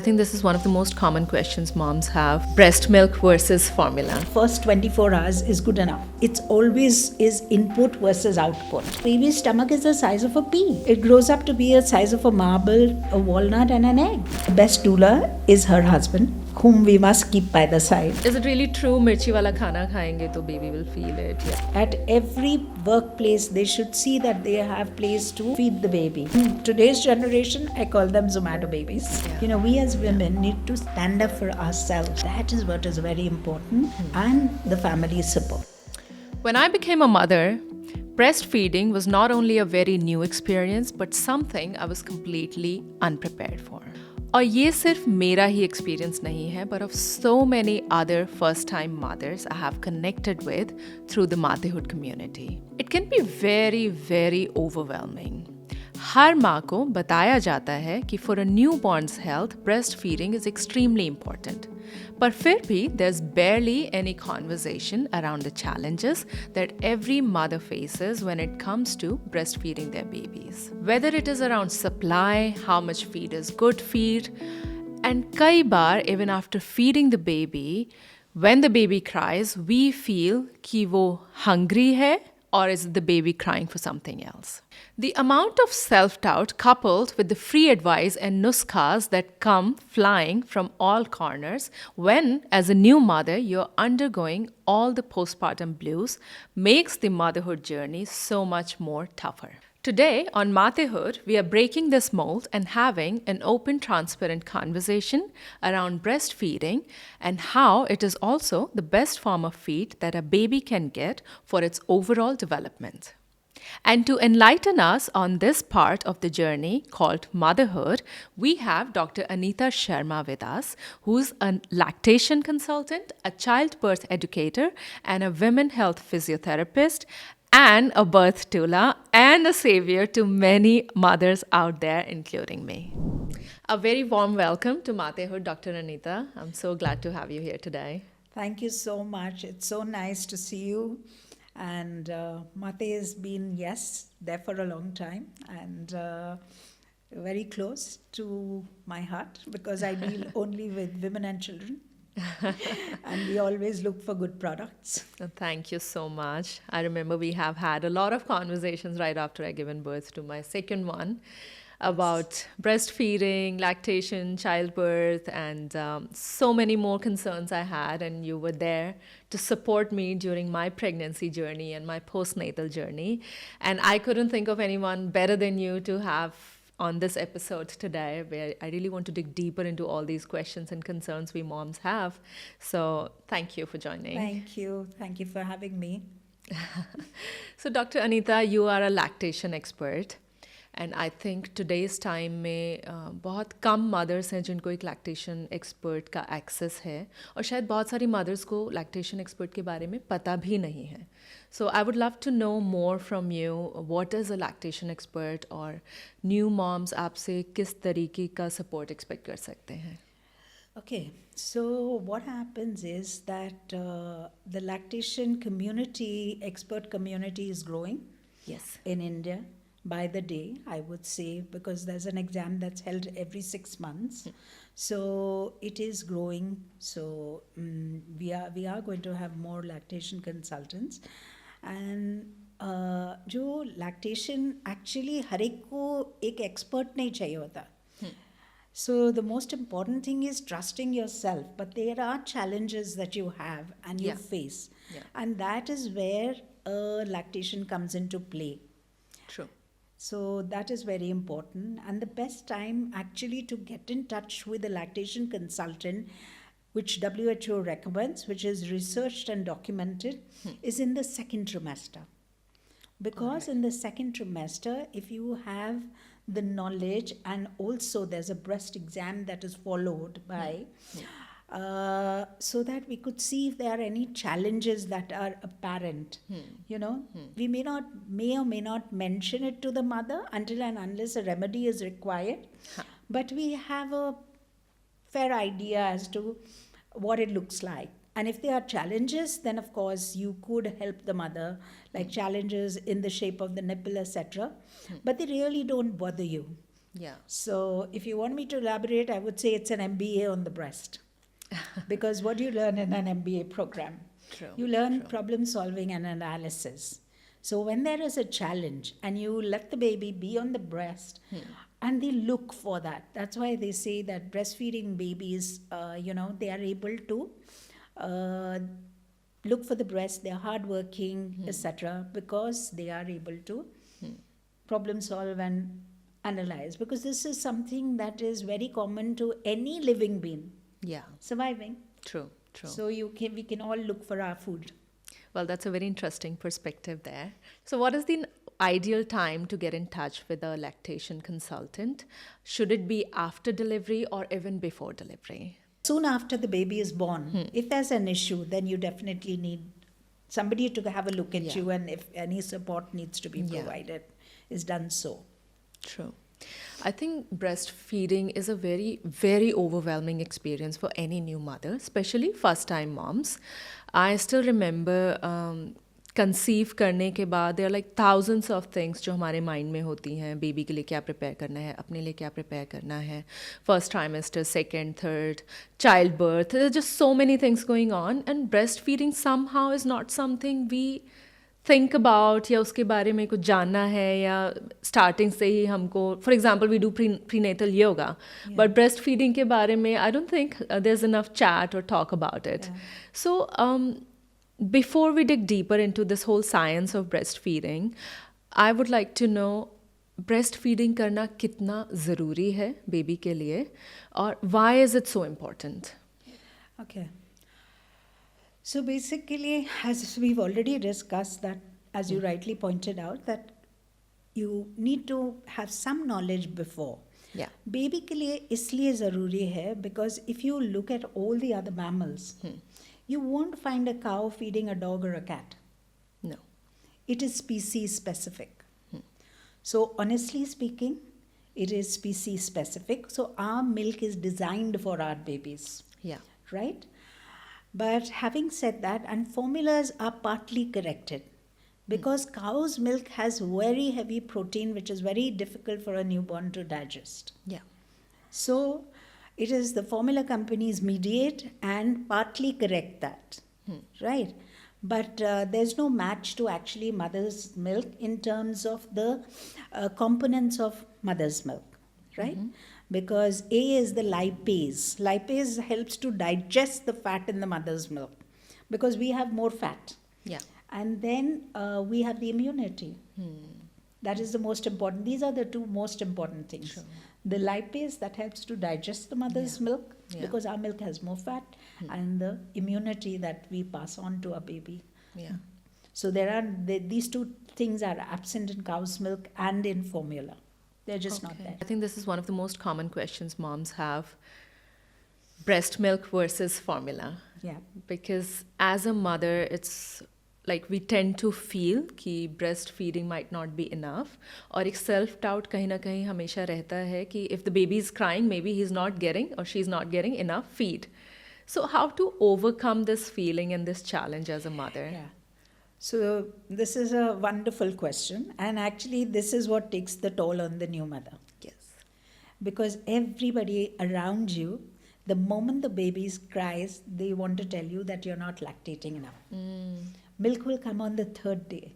think this is one of the most common questions moms have. Breast milk versus formula. First 24 hours is good enough. It's always is input versus output. Baby's stomach is the size of a pea. It grows up to be a size of a marble, a walnut and an egg. The best doula is her husband, whom we must keep by the side. Is it really true mirchi wala khana khayenge to baby will feel it? Yeah. At every workplace, they should see that they have place to feed the baby. In today's generation, I call them Zomato babies. Yeah. You know, we as women need to stand up for ourselves. That is what is very important. And the family support. When I became a mother, breastfeeding was not only a very new experience, but something I was completely unprepared for. और ये सिर्फ मेरा ही experience नहीं है, but of so many other first-time mothers I have connected with through the Motherhood community. It can be very, very overwhelming. हर माँ को बताया जाता है कि for a newborn's health, breastfeeding is extremely important. पर फिर भी there's barely any conversation around the challenges that every mother faces when it comes to breastfeeding their babies. Whether it is around supply, how much feed is good feed, and कई बार even after feeding the baby, when the baby cries, we feel कि वो hungry है, or is the baby crying for something else? The amount of self-doubt coupled with the free advice and nuskhas that come flying from all corners when, as a new mother, you're undergoing all the postpartum blues makes the motherhood journey so much more tougher. Today on Matehood, we are breaking this mold and having an open, transparent conversation around breastfeeding and how it is also the best form of feed that a baby can get for its overall development. And to enlighten us on this part of the journey called motherhood, we have Dr. Anita Sharma with us, who's a lactation consultant, a childbirth educator, and a women health physiotherapist, and a birth doula, and a savior to many mothers out there, including me. A very warm welcome to Matehood, Dr. Anita. I'm so glad to have you here today. Thank you so much. It's so nice to see you. And Maate has been, yes, there for a long time and very close to my heart because I deal only with women and children. And we always look for good products. Thank you so much. I remember we have had a lot of conversations right after I given birth to my second one about breastfeeding, lactation, childbirth, and so many more concerns I had. And you were there to support me during my pregnancy journey and my postnatal journey. And I couldn't think of anyone better than you to have on this episode today, where I really want to dig deeper into all these questions and concerns we moms have. So thank you for joining. Thank you. Thank you for having me. So Dr. Anita, you are a lactation expert. And I think today's time में बहुत कम mothers हैं जिनको एक lactation expert का access है और शायद बहुत सारी mothers को lactation expert के बारे में पता भी नहीं है. So I would love to know more from you. What is a lactation expert और new moms आपसे किस तरीके का support expect कर सकते हैं? Okay, so what happens is that the lactation community, expert community is growing. Yes. In India. By the day, I would say, because there's an exam that's held every 6 months. So it is growing. So we are going to have more lactation consultants. And जो lactation actually हर एक को एक expert नहीं चाहिए होता. So the most important thing is trusting yourself. But there are challenges that you have and you face. Yeah. And that is where lactation comes into play. True. So that is very important. And the best time actually to get in touch with a lactation consultant, which WHO recommends, which is researched and documented, is in the second trimester. Because in the second trimester, if you have the knowledge and also there's a breast exam that is followed by, so that we could see if there are any challenges that are apparent. You know, we may or may not mention it to the mother until and unless a remedy is required, but we have a fair idea as to what it looks like. And if there are challenges, then of course you could help the mother, like challenges in the shape of the nipple, etc. But they really don't bother you. Yeah. So if you want me to elaborate, I would say it's an MBA on the breast. Because what do you learn in an MBA program? True. You learn True. problem solving and analysis. So when there is a challenge and you let the baby be on the breast, and they look for that. That's why they say that breastfeeding babies, they are able to look for the breast. They are hardworking, etc., because they are able to problem solve and analyze. Because this is something that is very common to any living being Yeah. surviving. True. True. So we can all look for our food. Well, that's a very interesting perspective there. So, what is the ideal time to get in touch with a lactation consultant? Should it be after delivery or even before delivery? Soon after the baby is born, if there's an issue, then you definitely need somebody to have a look at you, and if any support needs to be provided, is done so. True. I think breastfeeding is a very, very overwhelming experience for any new mother, especially first-time moms. I still remember conceive करने के बाद there are like thousands of things जो हमारे mind में होती हैं. Baby के लिए क्या prepare करना है, अपने लिए क्या prepare करना है, first trimester, second, third, childbirth. There are just so many things going on, and breastfeeding somehow is not something we think about या उसके बारे में कुछ जानना है या starting से ही हमको, for example we do prenatal yoga, but breastfeeding के बारे में I don't think there's enough chat or talk about it. So before we dig deeper into this whole science of breastfeeding, I would like to know breastfeeding करना कितना ज़रूरी है baby के लिए और why is it so important? Okay. So basically, as we've already discussed that, as you rightly pointed out, that you need to have some knowledge before. Yeah. Baby के लिए इसलिए ज़रूरी है because if you look at all the other mammals, you won't find a cow feeding a dog or a cat. No. It is species specific. So honestly speaking, it is species specific. So our milk is designed for our babies. Yeah. Right? But having said that, and formulas are partly corrected because cow's milk has very heavy protein, which is very difficult for a newborn to digest. Yeah. So it is the formula companies mediate and partly correct that, right? But there's no match to actually mother's milk in terms of the components of mother's milk, right? Because A is the lipase. Lipase helps to digest the fat in the mother's milk because we have more fat. Yeah. And then we have the immunity. That is the most important. These are the two most important things. Sure. The lipase that helps to digest the mother's milk because our milk has more fat, and the immunity that we pass on to our baby. Yeah. So these two things are absent in cow's milk and in formula. They're just not there. I think this is one of the most common questions moms have. Breast milk versus formula. Yeah. Because as a mother, it's like we tend to feel कि breastfeeding might not be enough, और एक self doubt कहीं ना कहीं हमेशा रहता है कि if the baby is crying, maybe he's not getting or she's not getting enough feed. So how to overcome this feeling and this challenge as a mother? Yeah. So this is a wonderful question, and actually this is what takes the toll on the new mother. Yes. Because everybody around you, the moment the baby cries, they want to tell you that you're not lactating enough. Milk will come on the third day.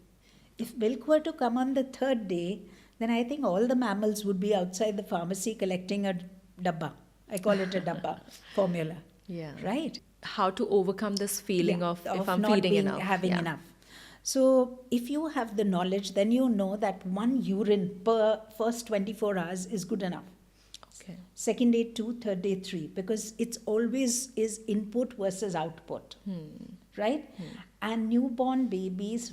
If milk were to come on the third day, then I think all the mammals would be outside the pharmacy collecting a dabba. I call it a dabba formula. Yeah. Right? How to overcome this feeling of if I'm not feeding being, enough. having enough. So if you have the knowledge, then you know that one urine per first 24 hours is good enough. Okay. Second day 2, third day 3, because it's always is input versus output. Right? And newborn babies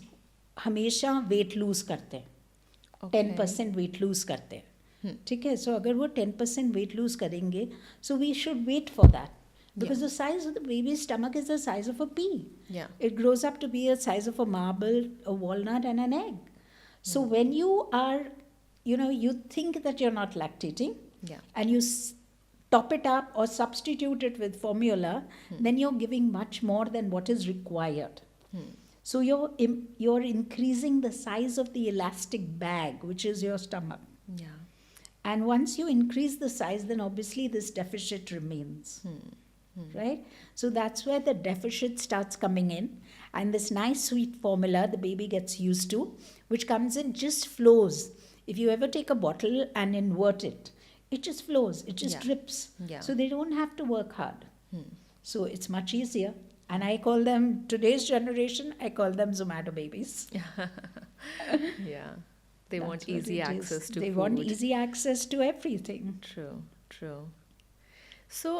हमेशा weight lose करते हैं. 10% weight lose करते हैं. ठीक है? So अगर वो 10% weight lose करेंगे, so we should wait for that. Because the size of the baby's stomach is the size of a pea. Yeah. It grows up to be the size of a marble, a walnut, and an egg. So when you are, you think that you're not lactating, and you top it up or substitute it with formula, then you're giving much more than what is required. So you're increasing the size of the elastic bag, which is your stomach. Yeah. And once you increase the size, then obviously this deficit remains. Right? So that's where the deficit starts coming in. And this nice sweet formula the baby gets used to, which comes in, just flows. If you ever take a bottle and invert it, it just flows, it just Yeah. drips. Yeah. So they don't have to work hard. So it's much easier. And I call them, today's generation, I call them Zomato babies. Yeah. They want That's what easy it is. access to They food. want easy access to everything. True, true. So,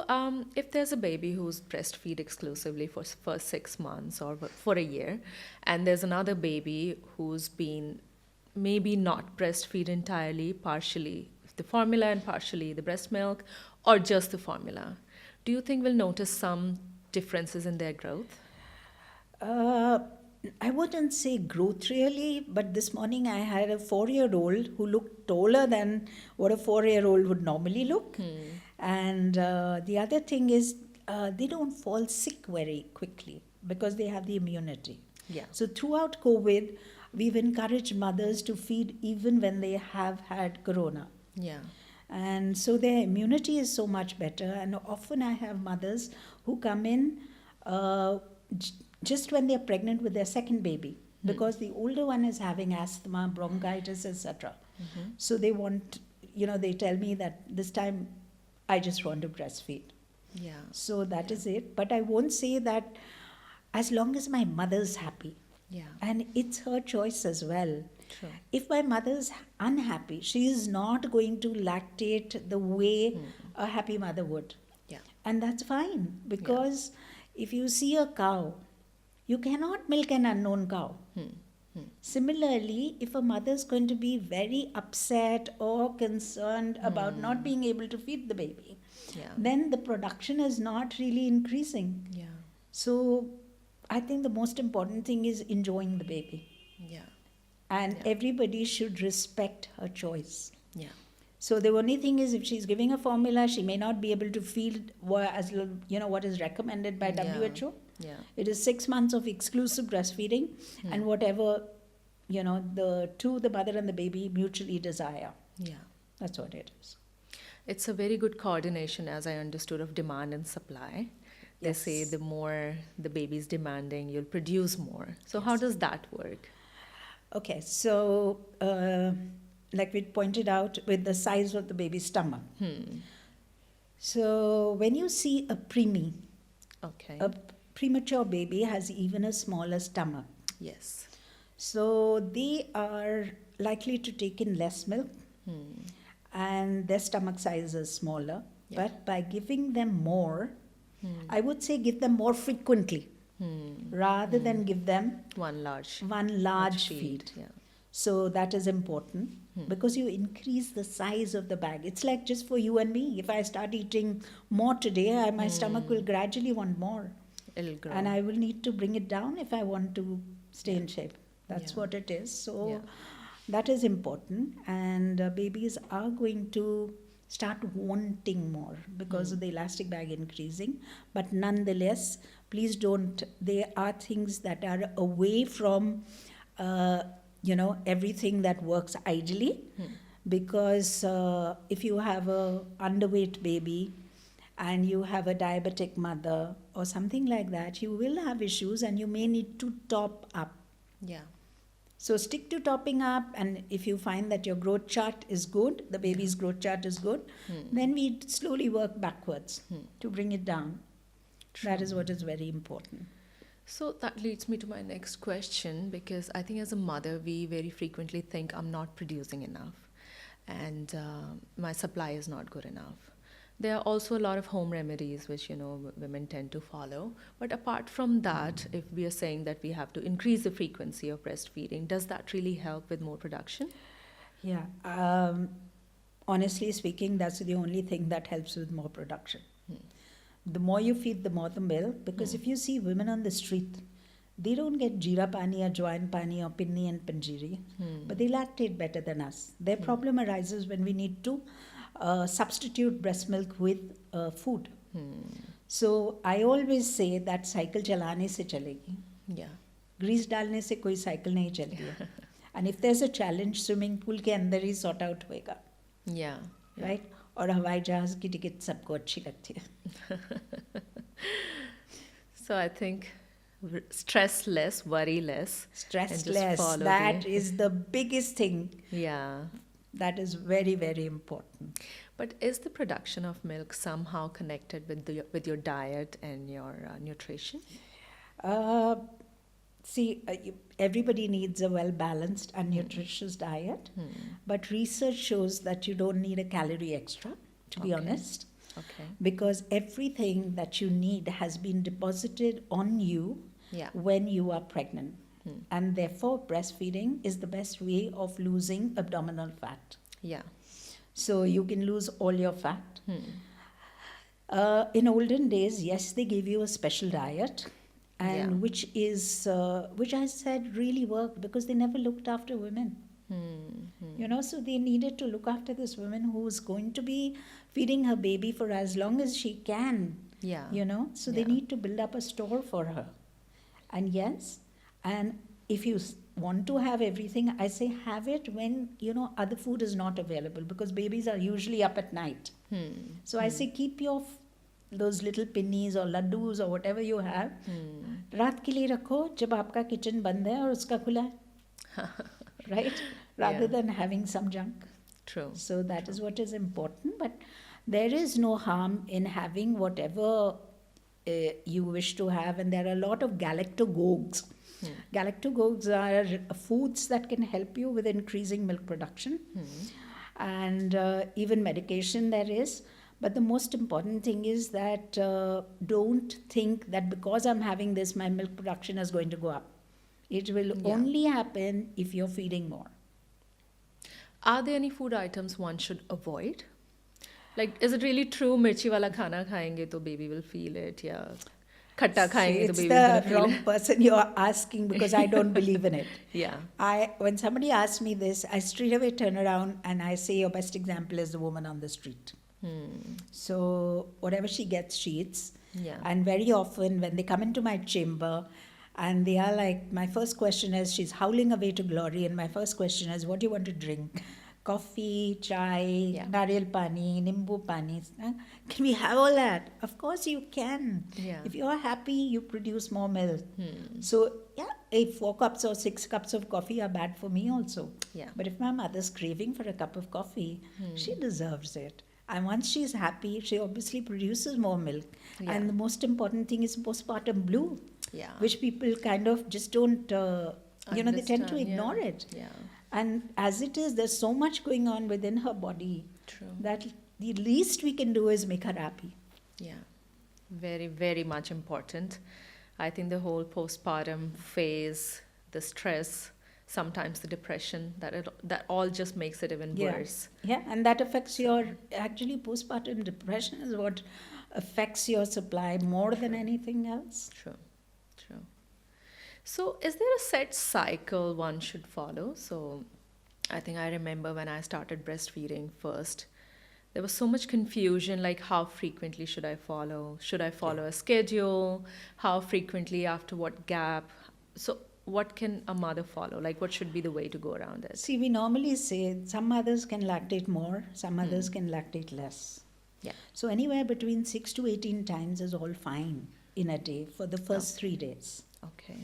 if there's a baby who's breastfeed exclusively for first 6 months or for a year, and there's another baby who's been maybe not breastfeed entirely, partially the formula and partially the breast milk, or just the formula, do you think we'll notice some differences in their growth? I wouldn't say growth really, but this morning I had a 4-year-old who looked taller than what a 4-year-old would normally look. And the other thing is they don't fall sick very quickly because they have the immunity. Yeah. So throughout COVID, we've encouraged mothers to feed even when they have had corona. Yeah. And so their immunity is so much better. And often I have mothers who come in just when they're pregnant with their second baby, because the older one is having asthma, bronchitis, etc. So they want, they tell me that this time I just want to breastfeed. Yeah. So that is it. But I won't say that as long as my mother's happy. Yeah. And it's her choice as well. True. If my mother's unhappy, she is not going to lactate the way a happy mother would. Yeah. And that's fine, because if you see a cow, you cannot milk an unknown cow. Similarly, if a mother is going to be very upset or concerned about not being able to feed the baby, Yeah. then the production is not really increasing. Yeah. So I think the most important thing is enjoying the baby. Yeah. And everybody should respect her choice. Yeah. So the only thing is, if she's giving a formula, she may not be able to feed what is recommended by WHO. Yeah. It is 6 months of exclusive breastfeeding, and whatever the mother and the baby mutually desire. Yeah. That's what it is. It's a very good coordination, as I understood, of demand and supply. They Yes. say the more the baby's demanding, you'll produce more. So how does that work? Okay, so like we pointed out, with the size of the baby's stomach. So when you see a preemie, Okay. a premature baby has even a smaller stomach. Yes. So they are likely to take in less milk, and their stomach size is smaller. Yeah. But by giving them more, I would say give them more frequently rather than give them One large one large feed. Yeah. So that is important because you increase the size of the bag. It's like just for you and me. If I start eating more today, my stomach will gradually want more. It'll grow. And I will need to bring it down if I want to stay in shape. That's Yeah. what it is. So Yeah. that is important. And babies are going to start wanting more because of the elastic bag increasing. But nonetheless, please don't, there are things that are away from, everything that works ideally. Because if you have a underweight baby, and you have a diabetic mother or something like that, you will have issues and you may need to top up. Yeah. So stick to topping up, and if you find that your growth chart is good, the baby's growth chart is good, then we slowly work backwards to bring it down. That is what is very important. So that leads me to my next question, because I think as a mother, we very frequently think I'm not producing enough and my supply is not good enough. There are also a lot of home remedies which, women tend to follow. But apart from that, if we are saying that we have to increase the frequency of breastfeeding, does that really help with more production? Yeah. Honestly speaking, that's the only thing that helps with more production. The more you feed, the more the milk. Because if you see women on the street, they don't get jeera pani, ajwain pani, or pinni and panjiri, but they lactate better than us. Their problem arises when we need to substitute breast milk with food. So I always say that cycle chalane se chalegi. Yeah. Grease डालने से कोई cycle नहीं चलती है. And if there's a challenge, swimming pool के अंदर ही sort out होएगा. Yeah. right? और हवाई जहाज की टिकट सबको अच्छी लगती है. So I think stress less, worry less, and just Stressless, follow that the. is the biggest thing. Yeah. That is very, very important. But is the production of milk somehow connected with your diet and your nutrition? Uh, See, everybody needs a well balanced and nutritious diet, but research shows that you don't need a calorie extra, to be Okay. honest, Okay. because everything that you need has been deposited on you Yeah. when you are pregnant. And therefore, breastfeeding is the best way of losing abdominal fat. Yeah. So you can lose all your fat. Hmm. In olden days, yes, they gave you a special diet, and Yeah. which I said really worked because they never looked after women. So they needed to look after this woman who was going to be feeding her baby for as long as she can. Yeah. So they Yeah. need to build up a store for her. And yes, and if you want to have everything, I say have it when other food is not available, because babies are usually up at night. So I say keep your those little pinnies or laddus or whatever you have रात के लिए रखो जब आपका kitchen बंद है और उसका खुला है, right? Rather Yeah. than having some junk. True. So that is what is important. But there is no harm in having whatever you wish to have, and there are a lot of galactagogues. Galactagogues are foods that can help you with increasing milk production, and even medication there is. But the most important thing is that don't think that because I'm having this, my milk production is going to go up. It will Yeah. only happen if you're feeding more. Are there any food items one should avoid? Like, is it really true mirchi wala khana khayenge to baby will feel it? Yeah. Khatta See, khayenge to it's baby is going to the feel wrong it. person you're asking, because I don't believe in it. Yeah. When somebody asks me this, I straight away turn around and I say your best example is the woman on the street. So whatever she gets, she eats. Yeah. And very often when they come into my chamber and they are like, my first question is, she's howling away to glory, and my first question is, what do you want to drink? Coffee, chai, Yeah. nariyal pani, nimbu pani. Can we have all that? Of course you can. Yeah. If you're happy, you produce more milk. So yeah, if 4 cups or 6 cups of coffee are bad for me also. Yeah. But if my mother's craving for a cup of coffee, she deserves it. And once she's happy, she obviously produces more milk. Yeah. And the most important thing is postpartum blue, Yeah. which people kind of just don't, they tend to Understand, ignore yeah. it. Yeah. And as it is, there's so much going on within her body True. that the least we can do is make her happy. Yeah. Very, very much important. I think the whole postpartum phase, the stress, sometimes the depression, that all just makes it even Yeah. worse. Yeah, and that affects actually, postpartum depression is what affects your supply more than anything else. True. True. So, is there a set cycle one should follow? So, I think I remember when I started breastfeeding first, there was so much confusion, like how frequently should I follow? Should I follow a schedule? How frequently, after what gap? So, what can a mother follow? Like, what should be the way to go around it? See, we normally say some mothers can lactate more, some mothers can lactate less. Yeah. So anywhere between 6 to 18 times is all fine in a day for the first 3 days. Okay.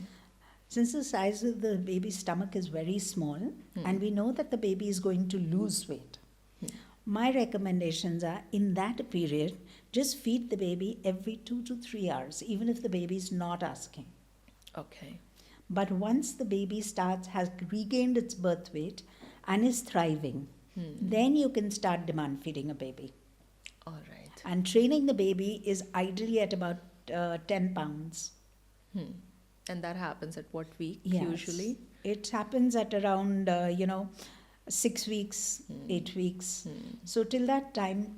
Since the size of the baby's stomach is very small, and we know that the baby is going to lose weight, my recommendations are, in that period, just feed the baby every 2 to 3 hours, even if the baby is not asking. Okay. But once the baby has regained its birth weight and is thriving, then you can start demand feeding a baby. All right. And training the baby is ideally at about 10 pounds. And that happens at what week Yes. usually? It happens at around, 6 weeks, 8 weeks. So till that time,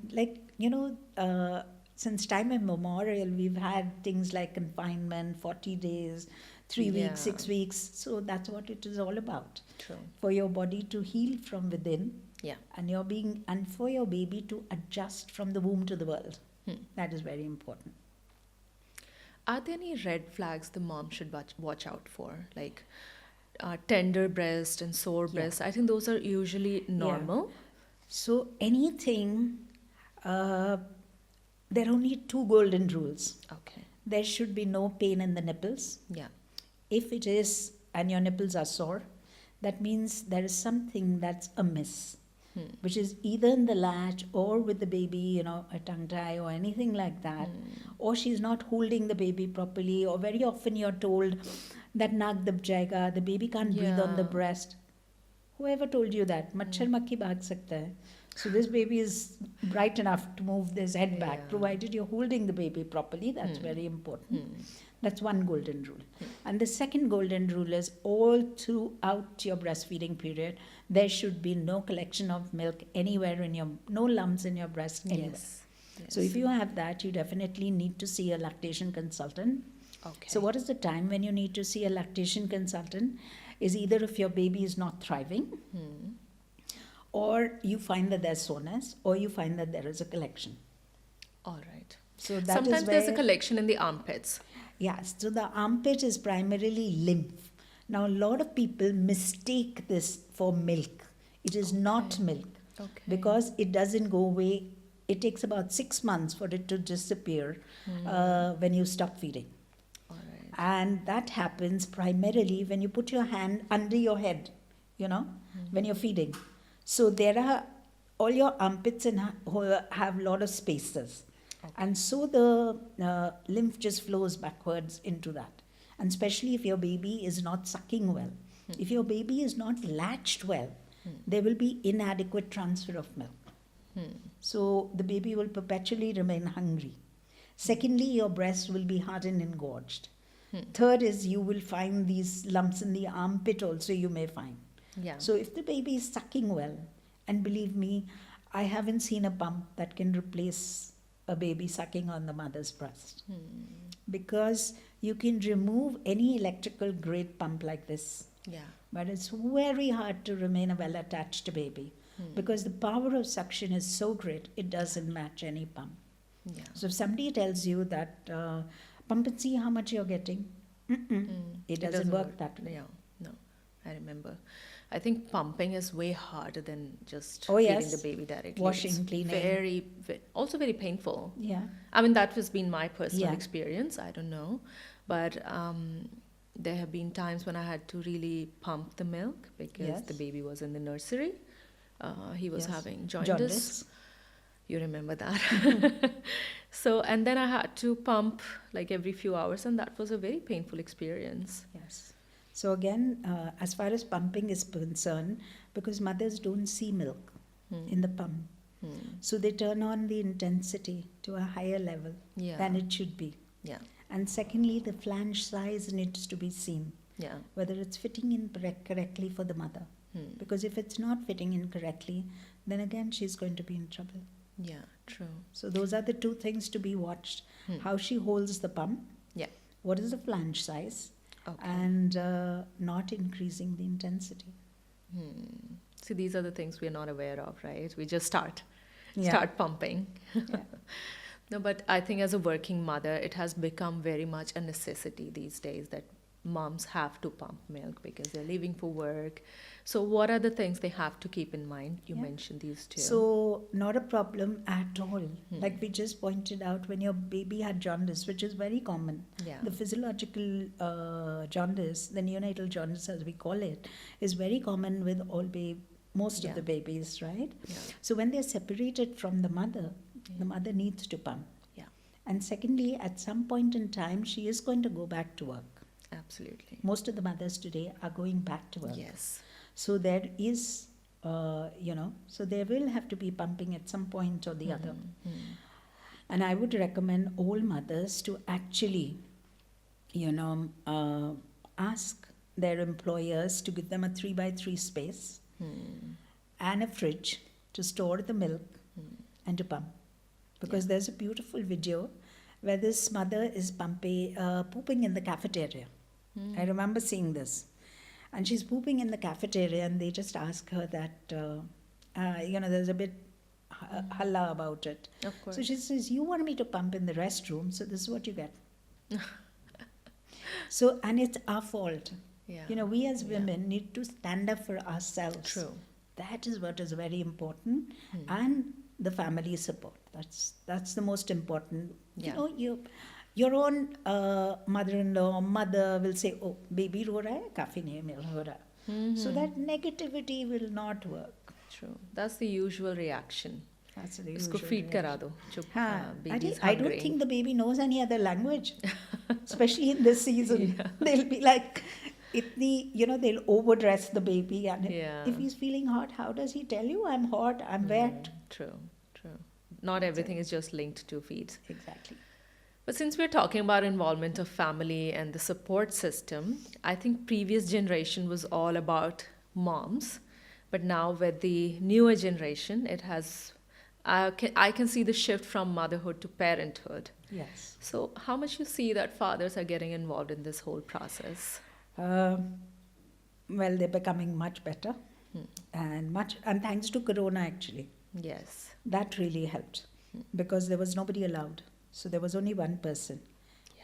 since time immemorial, we've had things like confinement, 40 days, 3 Yeah. weeks, 6 weeks. So that's what it is all about. True. For your body to heal from within, Yeah. and for your baby to adjust from the womb to the world. That is very important. Are there any red flags the mom should watch out for? Like tender breast and sore breast? I think those are usually normal. So anything, uh, there are only two golden rules. Okay. There should be no pain in the nipples. Yeah. If it is, and your nipples are sore, that means there is something that's amiss, which is either in the latch or with the baby, a tongue tie or anything like that, or she's not holding the baby properly, or very often you're told that naak dab jayega, the baby can't breathe on the Yeah. breast. Whoever told you that? Machhar makhi bhag sakta hai. So this baby is bright enough to move this head back, Yeah. provided you're holding the baby properly. That's very important. That's one golden rule. And the second golden rule is all throughout your breastfeeding period, there should be no collection of milk anywhere no lumps in your breast anywhere. Yes. So if you have that, you definitely need to see a lactation consultant. Okay. So what is the time when you need to see a lactation consultant? Is either if your baby is not thriving, or you find that there's soreness, or you find that there is a collection. All right. So that Sometimes is there's a where- collection in the armpits. Yes, so the armpit is primarily lymph. Now, a lot of people mistake this for milk. It is not milk Okay. because it doesn't go away. It takes about 6 months for it to disappear when you stop feeding. All right. And that happens primarily when you put your hand under your head, when you're feeding. So there are all your armpits have a lot of spaces. Okay. And so the lymph just flows backwards into that. And especially if your baby is not sucking well. If your baby is not latched well, there will be inadequate transfer of milk. So the baby will perpetually remain hungry. Secondly, your breast will be hardened and gorged. Third is you will find these lumps in the armpit also you may find. Yeah. So if the baby is sucking well, and believe me, I haven't seen a pump that can replace a baby sucking on the mother's breast. Because you can remove any electrical grade pump like this, Yeah. but it's very hard to remain a well attached baby because the power of suction is so great, it doesn't match any pump. Yeah. So if somebody tells you that pump and see how much you're getting, it doesn't work that way. Yeah. No. I remember. I think pumping is way harder than just Oh, feeding yes. the baby directly. Washing, It's cleaning. also very painful. Yeah. I mean, that has been my personal Yeah. experience. I don't know. But there have been times when I had to really pump the milk because Yes. the baby was in the nursery. He was Yes. having jaundice. You remember that. So, and then I had to pump like every few hours, and that was a very painful experience. Yes. So again, as far as pumping is concerned, because mothers don't see milk in the pump, so they turn on the intensity to a higher level Yeah. than it should be. Yeah. And secondly, the flange size needs to be seen, Yeah. whether it's fitting in correctly for the mother. Because if it's not fitting in correctly, then again she's going to be in trouble. Yeah. True. So those are the two things to be watched: how she holds the pump, Yeah. what is the flange size, Okay. and not increasing the intensity. See, these are the things we're not aware of, right? We just start Yeah. pumping. Yeah. No, but I think as a working mother, it has become very much a necessity these days that moms have to pump milk because they're leaving for work. So what are the things they have to keep in mind? You Yeah. mentioned these two. So not a problem at all. Like we just pointed out, when your baby had jaundice, which is very common, Yeah. the physiological jaundice, the neonatal jaundice as we call it, is very common with most Yeah. of the babies, right? Yeah. So when they're separated from the mother needs to pump. Yeah. And secondly, at some point in time, she is going to go back to work. Absolutely. Most of the mothers today are going back to work. Yes. So there is, so there will have to be pumping at some point or the other. And I would recommend all mothers to actually, ask their employers to give them a 3x3 space and a fridge to store the milk and to pump. Because there's a beautiful video where this mother is pooping in the cafeteria. I remember seeing this. And she's pooping in the cafeteria, and they just ask her that, there's a bit halla about it. Of course. So she says, "You want me to pump in the restroom, so this is what you get." And it's our fault. Yeah. We as women need to stand up for ourselves. True. That is what is very important, and the family support. That's the most important. Yeah. You know, your own mother-in-law, mother will say, "Oh, baby ro raha hai, काफी नहीं मिल हो रहा." So that negativity will not work. True. That's the usual reaction. That's the इसको usual feed करा reaction. दो. चुप. हाँ, Baby is I don't hungry. think the baby knows any other language, especially in this season. They'll be like, they'll overdress the baby, and Yeah. if he's feeling hot, how does he tell you, I'm hot, I'm wet? True. Not everything is just linked to feeds. Exactly. But since we're talking about involvement of family and the support system, I think previous generation was all about moms, but now with the newer generation, it has. I can see the shift from motherhood to parenthood. Yes. So, how much you see that fathers are getting involved in this whole process? Well, they're becoming much better, and thanks to Corona, actually. Yes. That really helped because there was nobody allowed. So there was only one person.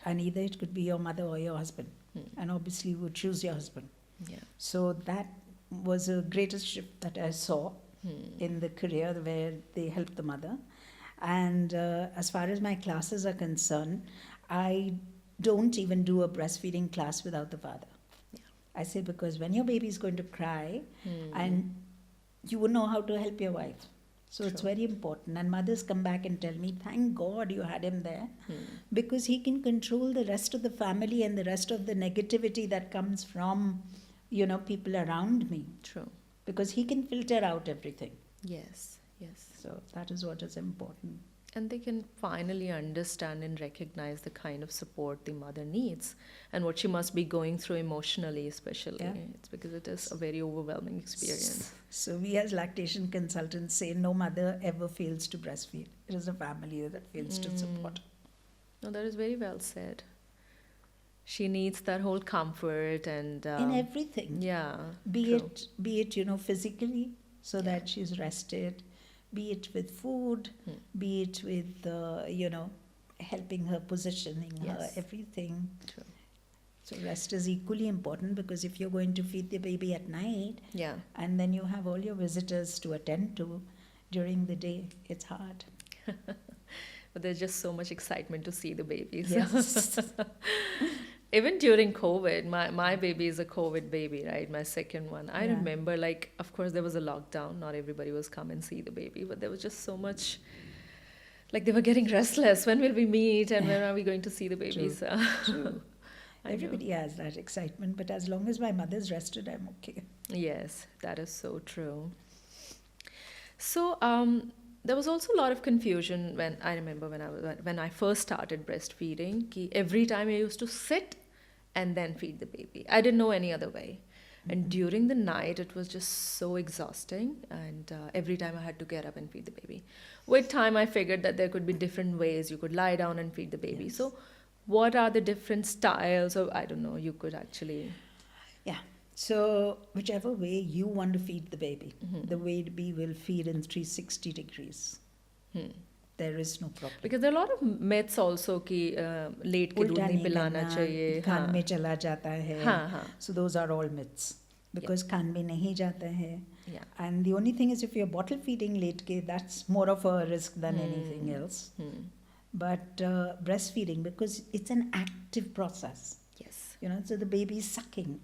And either it could be your mother or your husband. And obviously you would choose your husband. Yeah. So that was the greatest shift that I saw in the career where they helped the mother. And as far as my classes are concerned, I don't even do a breastfeeding class without the father. Yeah. I say because when your baby is going to cry and you would know how to help your wife. So it's very important. And mothers come back and tell me, thank God you had him there because he can control the rest of the family and the rest of the negativity that comes from, people around me. True. Because he can filter out everything. Yes. So that is what is important. And they can finally understand and recognize the kind of support the mother needs and what she must be going through emotionally, especially. Yeah. It's because it is a very overwhelming experience. So we as lactation consultants say no mother ever fails to breastfeed. It is a family that fails to support. No, that is very well said. She needs that whole comfort and in everything. Yeah. Be it physically, so that she's rested. Be it with food, be it with, helping her, positioning her, everything. True. So rest is equally important because if you're going to feed the baby at night, and then you have all your visitors to attend to during the day, it's hard. But there's just so much excitement to see the babies. Yes. Even during COVID, my baby is a COVID baby, right? My second one. I remember, of course, there was a lockdown. Not everybody was come and see the baby, but there was just so much, they were getting restless. When will we meet and when are we going to see the babies? True. Everybody has that excitement, but as long as my mother's rested, I'm okay. Yes, that is so true. So, there was also a lot of confusion when I first started breastfeeding. Every time I used to sit and then feed the baby. I didn't know any other way. And during the night, it was just so exhausting. And every time I had to get up and feed the baby. With time, I figured that there could be different ways. You could lie down and feed the baby. Yes. So what are the different styles? Or I don't know, you could actually... Yeah. So whichever way you want to feed the baby, the baby will feed in 360 degrees. There is no problem. Because there are a lot of myths also कि late के दूध नहीं पिलाना चाहिए, खान में चला जाता है. हाँ. So those are all myths because Khan में नहीं जाता है. Yeah. And the only thing is if you're bottle feeding late ke, that's more of a risk than anything else. But breastfeeding, because it's an active process. Yes. So the baby is sucking.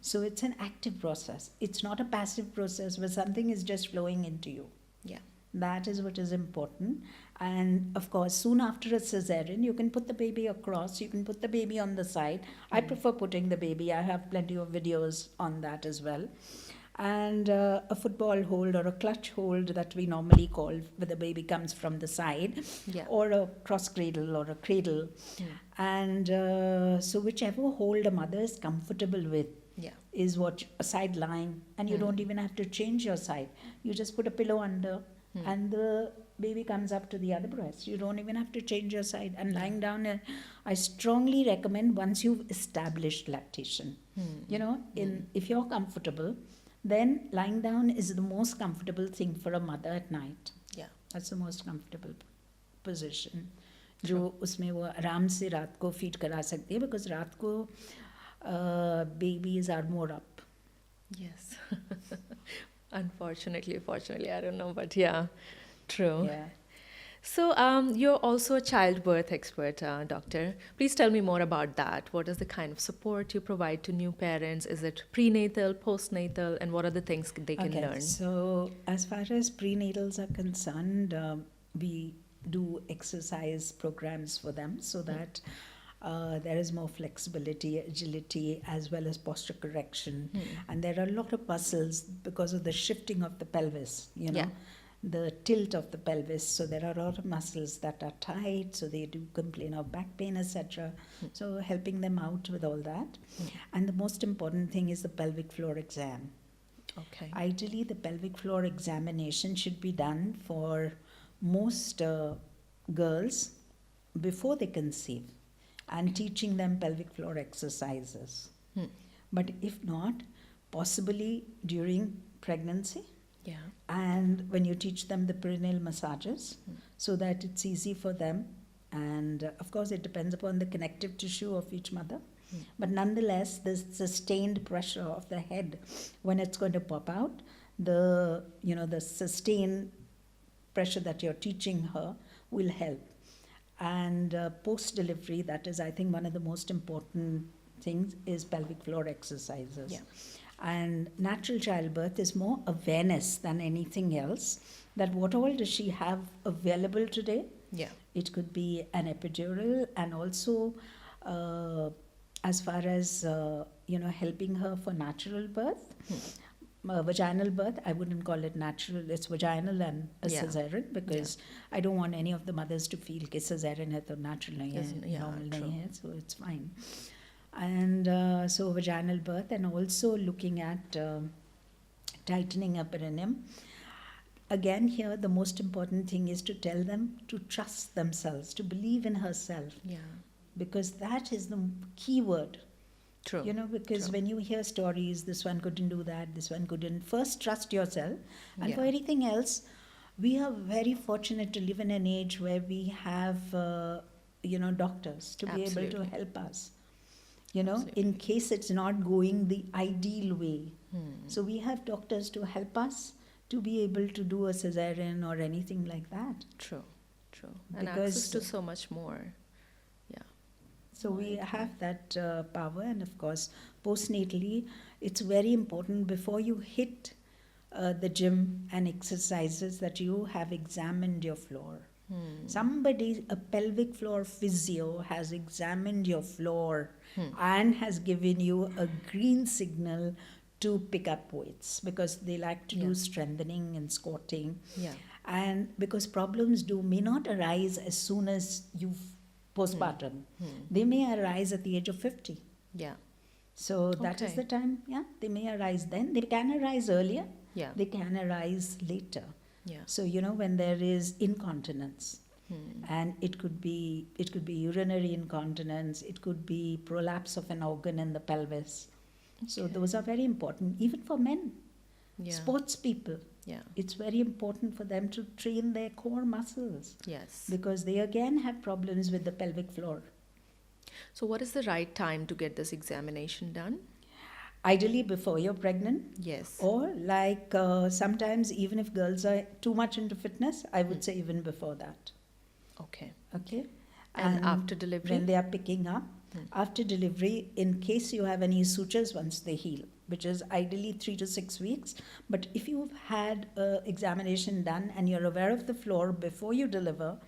So it's an active process. It's not a passive process where something is just flowing into you. Yeah. That is what is important. And of course, soon after a cesarean, you can put the baby across, you can put the baby on the side. I prefer putting the baby. I have plenty of videos on that as well. And a football hold or a clutch hold that we normally call where the baby comes from the side, or a cross cradle or a cradle. And so whichever hold a mother is comfortable with is what a side lying, and you don't even have to change your side. You just put a pillow under and the baby comes up to the other breast. You don't even have to change your side. And lying down, I strongly recommend once you've established lactation, if you're comfortable, then lying down is the most comfortable thing for a mother at night. Yeah. That's the most comfortable position. जो उसमें वो आराम से रात को feed करा सकती है, because रात को babies are more up. Yes. Unfortunately, fortunately, I don't know, but yeah, true. Yeah. So, you're also a childbirth expert, doctor. Please tell me more about that. What is the kind of support you provide to new parents? Is it prenatal, postnatal, and what are the things they can Okay, learn? so as far as prenatals are concerned, we do exercise programs for them so that there is more flexibility, agility, as well as posture correction. And there are a lot of muscles because of the shifting of the pelvis, you know, Yeah. the tilt of the pelvis. So there are a lot of muscles that are tight, so they do complain of back pain, etc. So helping them out with all that. And the most important thing is the pelvic floor exam. Okay. Ideally, the pelvic floor examination should be done for most girls before they conceive and teaching them pelvic floor exercises. But if not, possibly during pregnancy Yeah. and when you teach them the perineal massages so that it's easy for them. And of course, it depends upon the connective tissue of each mother. But nonetheless, the sustained pressure of the head when it's going to pop out, the sustained pressure that you're teaching her will help. And post delivery, that is, I think, one of the most important things is pelvic floor exercises. Yeah. And natural childbirth is more awareness than anything else. That what all does she have available today? Yeah. It could be an epidural, and also as far as helping her for natural birth. Vaginal birth, I wouldn't call it natural, it's vaginal and a Yeah. cesarean, because I don't want any of the mothers to feel कि cesarean है तो natural नहीं है, Yeah, normal true. नहीं है, so it's fine. And so vaginal birth, and also looking at tightening a perineum. Again, here the most important thing is to tell them to trust themselves, to believe in herself, Yeah. because that is the key word. True. You know, because True. when you hear stories, this one couldn't do that, this one couldn't, first trust yourself. And Yeah. for anything else, we are very fortunate to live in an age where we have, doctors to be able to Absolutely. help us. You know, Absolutely. in case it's not going the ideal way. Hmm. So we have doctors to help us to be able to do a cesarean or anything like that. True. True. And Because- access to so much more. Yeah. So we have that power, and of course, postnatally, it's very important before you hit the gym and exercises that you have examined your floor. Somebody, a pelvic floor physio, has examined your floor and has given you a green signal to pick up weights, because they like to Yeah. do strengthening and squatting. Yeah. And because problems may not arise as soon as you've postpartum. They may arise at the age of 50. Yeah. So that is Okay. the time, they may arise then. They can arise earlier. Yeah. They can arise later. Yeah. So, when there is incontinence, and it could be urinary incontinence, it could be prolapse of an organ in the pelvis. So those are very important, even for men, Yeah. sports people. Yeah. It's very important for them to train their core muscles, Yes. because they again have problems with the pelvic floor. So, what is the right time to get this examination done? Ideally before you're pregnant, Yes. or sometimes even if girls are too much into fitness, I would say even before that. Okay. Okay. And after delivery? when they are picking up, after delivery, in case you have any sutures once they heal, which is ideally 3 to 6 weeks. But if you've had an examination done and you're aware of the floor before you deliver,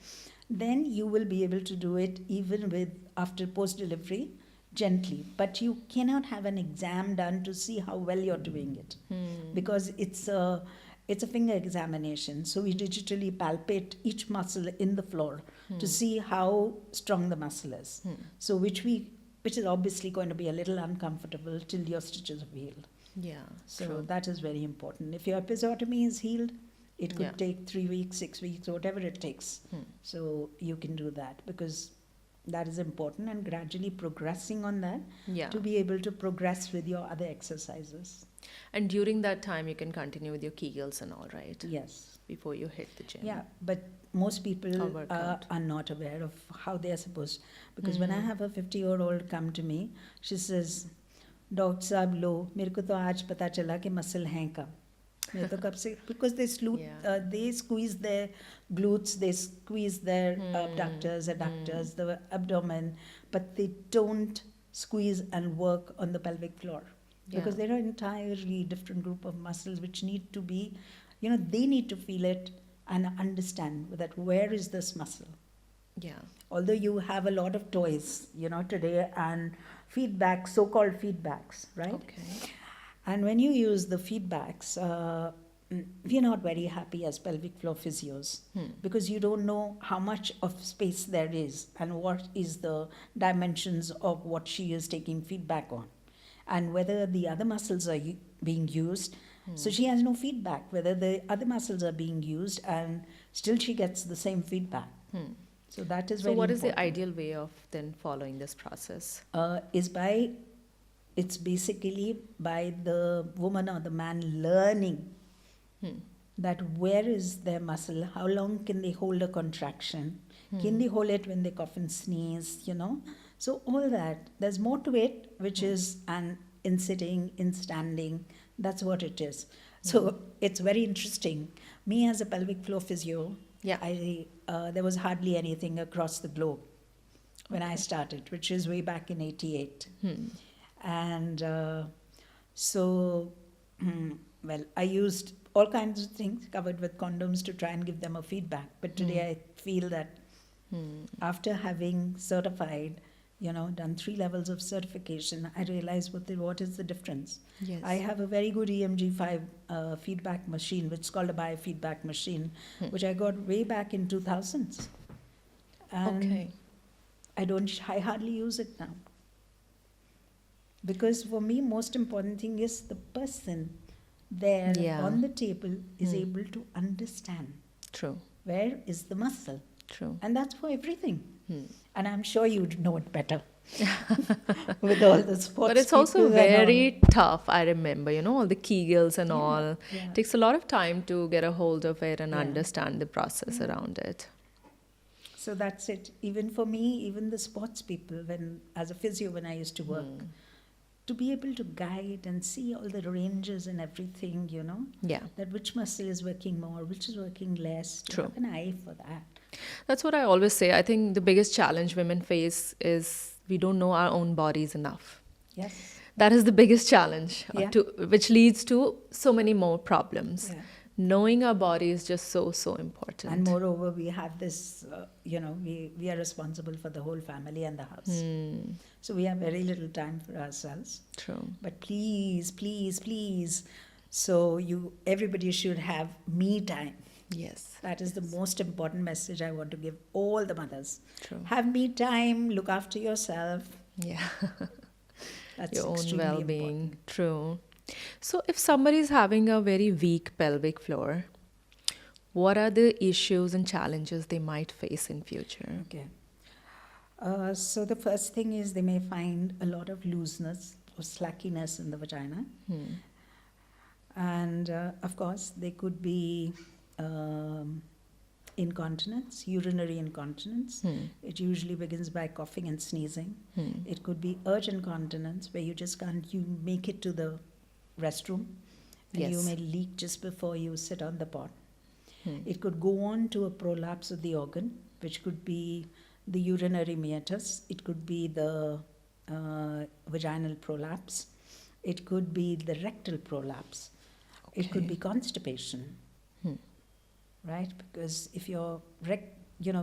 then you will be able to do it even with after post delivery, gently. But you cannot have an exam done to see how well you're doing it, because it's a finger examination. So we digitally palpate each muscle in the floor to see how strong the muscle is. So which is obviously going to be a little uncomfortable till your stitches have healed. Yeah. So True. that is very important. If your episiotomy is healed, it could Yeah. take 3 weeks, 6 weeks, whatever it takes. So you can do that, because that is important, and gradually progressing on that Yeah. to be able to progress with your other exercises. And during that time, you can continue with your Kegels and all, right? Yes. Before you hit the gym. Yeah, but most people Or workout. are not aware of how they are supposed. Because when I have a 50-year-old come to me, she says, "Doctor साहब लो, मेरे को तो आज पता चला कि muscle हैं कम." नहीं तो कब से, because Yeah. they squeeze their glutes, they squeeze their abductors, adductors, the abdomen, but they don't squeeze and work on the pelvic floor, because Yeah. there are entirely different group of muscles which need to be, they need to feel it and understand that where is this muscle. Yeah. Although you have a lot of toys, today, and feedback, so-called feedbacks, right? Okay. And when you use the feedbacks, we're not very happy as pelvic floor physios, because you don't know how much of space there is and what is the dimensions of what she is taking feedback on, and whether the other muscles are being used. So she has no feedback whether the other muscles are being used, and still she gets the same feedback. So that is So very what is the important. ideal way of then following this process? It's basically by the woman or the man learning that where is their muscle, how long can they hold a contraction, can they hold it when they cough and sneeze, So all that, there's more to it, which is in sitting, in standing, that's what it is. So it's very interesting. Me as a pelvic floor physio, Yeah. there was hardly anything across the globe when I started, which is way back in 88. And I used all kinds of things covered with condoms to try and give them a feedback. But today I feel that after having certified, done 3 levels of certification, I realized what is the difference. Yes. I have a very good EMG5 feedback machine, which is called a biofeedback machine, which I got way back in 2000s. And Okay. I hardly use it now. Because for me, most important thing is the person there Yeah. on the table is able to understand True. where is the muscle. True. And that's for everything. And I'm sure you'd know it better with all the sports. But it's also people and all. very tough, I remember, all the Kegels and all. yeah. It takes a lot of time to get a hold of it and Yeah. understand the process around it. So that's it. Even for me, even the sports people, as a physio, when I used to work, to be able to guide and see all the ranges and everything, Yeah. that which muscle is working more, which is working less, to True. have an eye for that. That's what I always say. I think the biggest challenge women face is we don't know our own bodies enough. Yes. That is the biggest challenge, Yeah. which leads to so many more problems. Yeah. Knowing our body is just so important. And moreover, we have this, we are responsible for the whole family and the house. So we have very little time for ourselves. True. But please, please, please, so everybody should have me time. Yes. That is the most important message I want to give all the mothers. True. Have me time, look after yourself. Yeah. That's Your own extremely well-being. important. True. So if somebody is having a very weak pelvic floor, what are the issues and challenges they might face in future? Okay. So the first thing is they may find a lot of looseness or slackiness in the vagina. And of course, they could be incontinence, urinary incontinence. It usually begins by coughing and sneezing. It could be urge incontinence, where you just can't, you make it to the restroom and you Yes. may leak just before you sit on the pot. It could go on to a prolapse of the organ, which could be the urinary meatus. It could be the vaginal prolapse. It could be the rectal prolapse. It could Okay. be constipation, right? Because if you're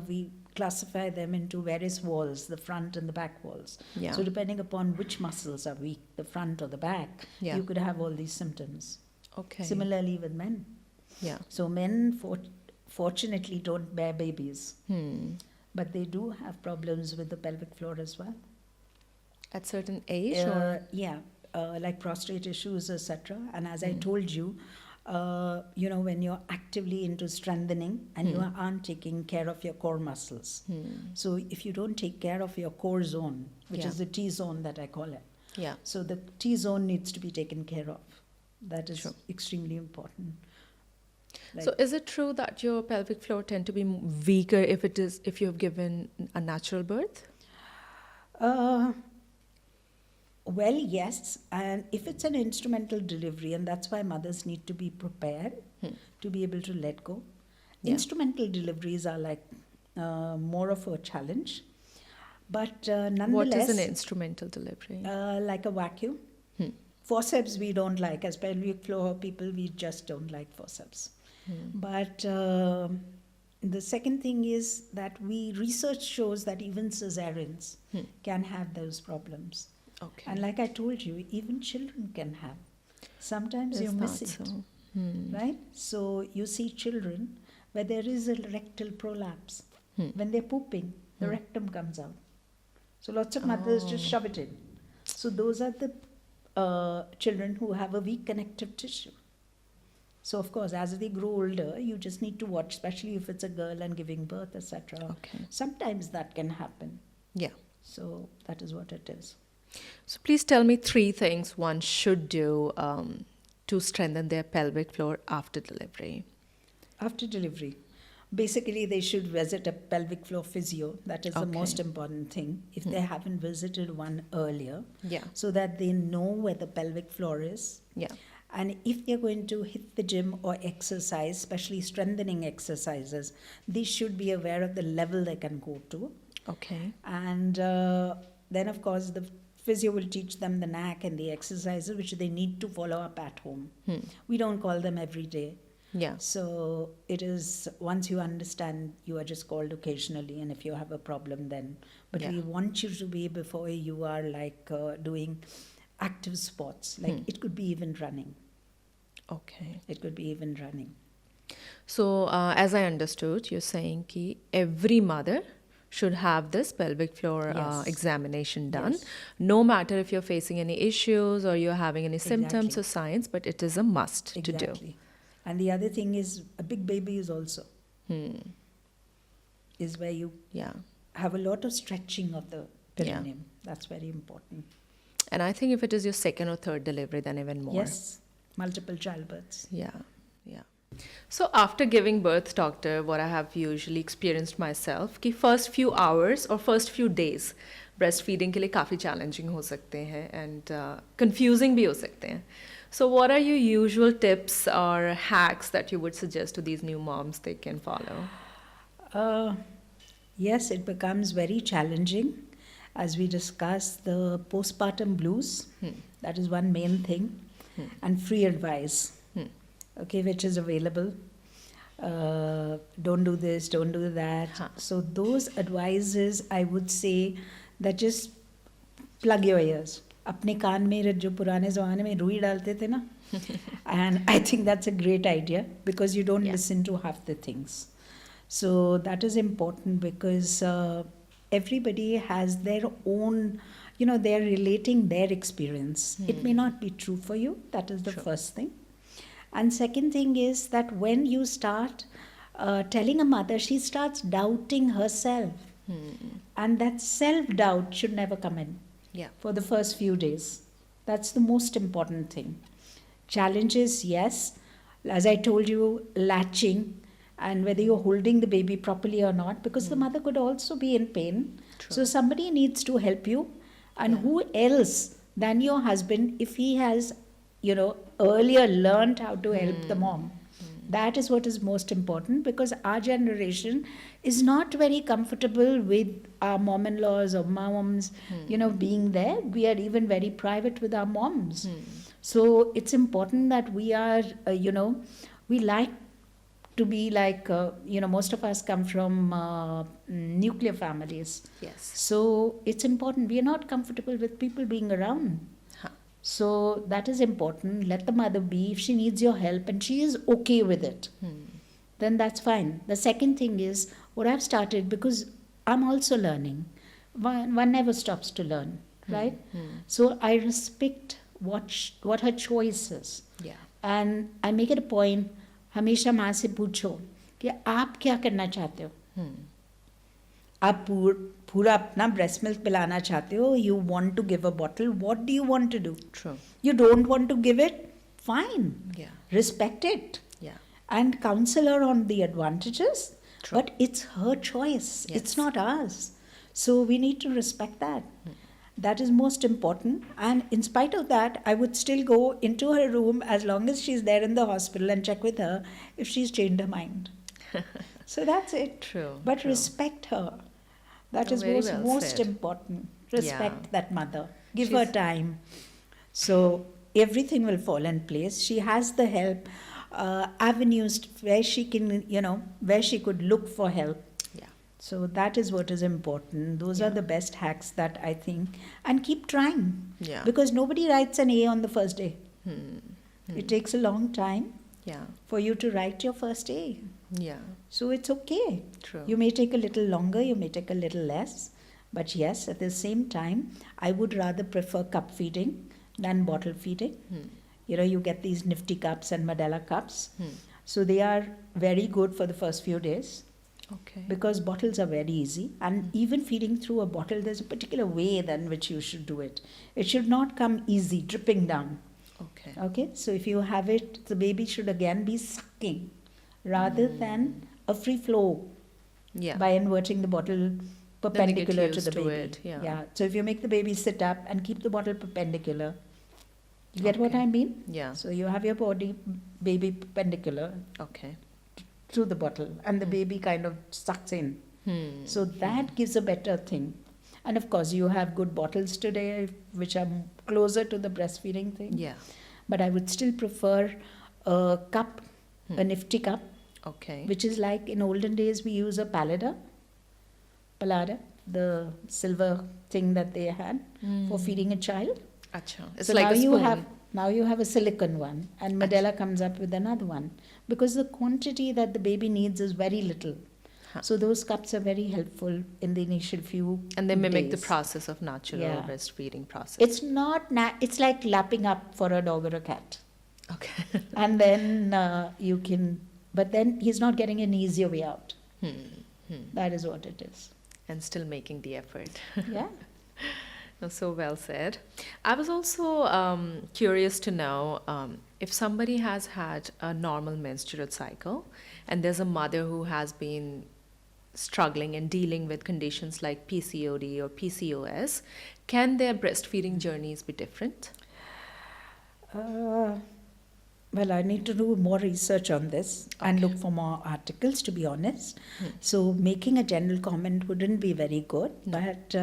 we classify them into various walls, the front and the back walls. Yeah. So depending upon which muscles are weak, the front or the back, Yeah. you could have all these symptoms. Okay. Similarly with men. Yeah. So men fortunately don't bear babies, but they do have problems with the pelvic floor as well. At certain age or? Like prostate issues, etc. And as I told you, when you're actively into strengthening and you aren't taking care of your core muscles. So if you don't take care of your core zone, which Yeah. is the T zone that I call it, Yeah. so the T zone needs to be taken care of. That is True. extremely important. So is it true that your pelvic floor tend to be weaker if you have given a natural birth? Well, yes, and if it's an instrumental delivery, and that's why mothers need to be prepared to be able to let go. Yeah. Instrumental deliveries are like more of a challenge, but nonetheless, What is an instrumental delivery? like a vacuum. Forceps we don't like. As pelvic floor people, we just don't like forceps. But the second thing is that research shows that even cesareans can have those problems. Okay. And like I told you, even children can have. Sometimes you Is miss that it, so? right? So you see children where there is a rectal prolapse. When they're pooping, the rectum comes out. So lots of mothers just shove it in. So those are the children who have a weak connective tissue. So of course, as they grow older, you just need to watch, especially if it's a girl and giving birth, etc. Okay. Sometimes that can happen. Yeah. So that is what it is. So please tell me 3 things one should do to strengthen their pelvic floor after delivery. After delivery, basically they should visit a pelvic floor physio. That is the most important thing, if they haven't visited one earlier. Yeah. So that they know where the pelvic floor is. Yeah. And if they're going to hit the gym or exercise, especially strengthening exercises, they should be aware of the level they can go to. Okay. And then, of course, the physio will teach them the knack and the exercises which they need to follow up at home. We don't call them every day. Yeah. So it is, once you understand, you are just called occasionally, and if you have a problem then. But we want you to be, before you are like doing active sports, like it could be even running. Okay. It could be even running. So as I understood, you're saying that every mother should have this pelvic floor Yes. examination done, Yes. no matter if you're facing any issues or you're having any symptoms Exactly. or signs, but it is a must to do. Exactly. And the other thing is, a big baby is also, is where you Yeah. have a lot of stretching of the perineum. That's very important. And I think if it is your second or third delivery, then even more. Yes, multiple childbirths. Yeah, yeah. So after giving birth, doctor, what I have usually experienced myself, कि first few hours or first few days breastfeeding के लिए काफ़ी challenging हो सकते हैं and confusing भी हो सकते हैं. So what are your usual tips or hacks that you would suggest to these new moms they can follow? Yes, it becomes very challenging. As we discussed, the postpartum blues, that is one main thing, and free advice, okay, which is available. Don't do this, don't do that. So those advices, I would say, that just plug your ears. अपने कान में जो पुराने ज़माने में रुई डालते थे ना, and I think that's a great idea because you don't listen to half the things. So that is important because everybody has their own, they're relating their experience. It may not be true for you. That is the first thing. And second thing is that when you start telling a mother, she starts doubting herself. And that self-doubt should never come in for the first few days. That's the most important thing. Challenges, yes. As I told you, latching, and whether you're holding the baby properly or not, because the mother could also be in pain. So somebody needs to help you. And who else than your husband, if he has, earlier learned how to help the mom. That is what is most important, because our generation is not very comfortable with our mom-in-laws or moms, being there. We are even very private with our moms. So it's important that we are, we like to be like, most of us come from nuclear families. Yes. So it's important. We are not comfortable with people being around. So that is important. Let the mother be. If she needs your help and she is okay with it, then that's fine. The second thing is what I've started, because I'm also learning. One never stops to learn, right? So I respect what her choice is. Yeah. And I make it a point, हमेशा माँ से पूछो कि आप क्या करना चाहते हो. आप पूरा अपना breast milk पिलाना चाहते हो, you want to give a bottle, what do you want to do? True. You don't want to give it, fine. Yeah. Respect it. Yeah. And counsel her on the advantages. But it's her choice. Yes. It's not ours. So we need to respect that. That is most important. And in spite of that, I would still go into her room as long as she's there in the hospital and check with her if she's changed her mind. So that's it. True. But true. respect her. That is Very most said. important. Respect Yeah. that mother. Give her time. So everything will fall in place. She has the help, avenues where she can, where she could look for help. Yeah. So that is what is important. Those Yeah. are the best hacks that I think. And keep trying. Yeah. Because nobody writes an A on the first day. Hmm. It takes a long time Yeah. for you to write your first A. Yeah. So it's okay. True. You may take a little longer, you may take a little less. But yes, at the same time, I would rather prefer cup feeding than bottle feeding. You get these nifty cups and Medela cups. So they are very good for the first few days Okay. because bottles are very easy. And even feeding through a bottle, there's a particular way in which you should do it. It should not come easy, dripping down. Okay. Okay, so if you have it, the baby should again be sucking rather than a free flow Yeah. by inverting the bottle perpendicular to used the to baby. it, yeah. So if you make the baby sit up and keep the bottle perpendicular, you get what Okay. I mean? Yeah. So you have your baby perpendicular Okay. to the bottle and the baby kind of sucks in. So that gives a better thing. And of course, you have good bottles today which are closer to the breastfeeding thing. Yeah. But I would still prefer a cup, a nifty cup, Okay. which is like in olden days we use a palada, the silver thing that they had for feeding a child. Acha. It's So like now a spoon. now you have a silicone one, and Medela comes up with another one because the quantity that the baby needs is very little. Huh. So those cups are very helpful in the initial few And they mimic the days. process of natural Yeah. breastfeeding process. It's not it's like lapping up for a dog or a cat. Okay. And then you can, but then he's not getting an easier way out. That is what it is. And still making the effort. Yeah. No, so well said. I was also curious to know if somebody has had a normal menstrual cycle and there's a mother who has been struggling and dealing with conditions like PCOD or PCOS, can their breastfeeding journeys be different? Well, I need to do more research on this and look for more articles, to be honest. So, making a general comment wouldn't be very good. But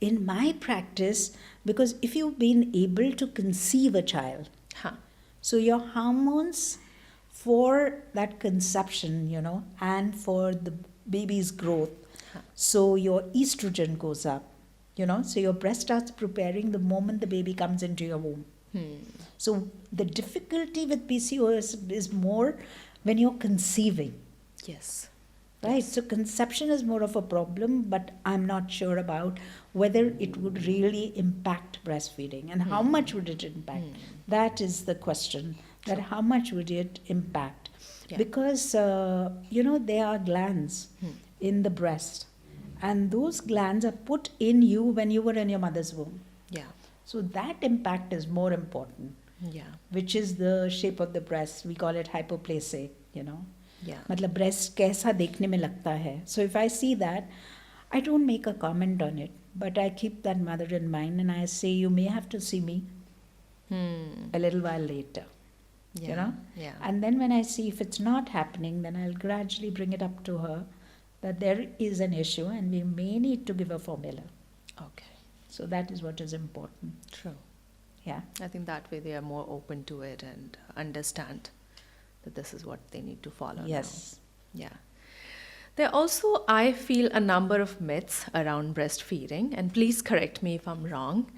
in my practice, because if you've been able to conceive a child, Huh. so your hormones for that conception, and for the baby's growth, so your estrogen goes up, so your breast starts preparing the moment the baby comes into your womb. So the difficulty with PCOS is more when you're conceiving, Yes. right? So conception is more of a problem, but I'm not sure about whether it would really impact breastfeeding and how much would it impact. That is the question, that how much would it impact? Yeah. Because, there are glands in the breast, and those glands are put in you when you were in your mother's womb. Yeah. So that impact is more important, Yeah. which is the shape of the breast. We call it hypoplasia, Yeah. मतलब breast कैसा देखने में लगता है. So if I see that, I don't make a comment on it, but I keep that mother in mind and I say, you may have to see me a little while later, Yeah. Yeah. And then when I see if it's not happening, then I'll gradually bring it up to her that there is an issue and we may need to give a formula. Okay. So that is what is important. True. Yeah. I think that way they are more open to it and understand that this is what they need to follow. Yes. Now. Yeah. There are also, I feel, a number of myths around breastfeeding, and please correct me if I'm wrong.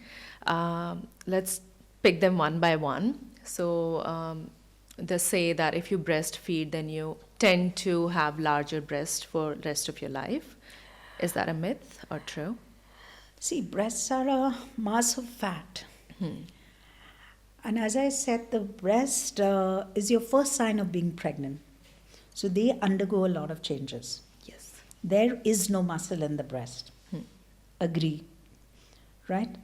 Let's pick them one by one. So they say that if you breastfeed, then you tend to have larger breasts for the rest of your life. Is that a myth or true? See, breasts are a mass of fat. And as I said, the breast is your first sign of being pregnant. So they undergo a lot of changes. Yes. There is no muscle in the breast. Agree. Right?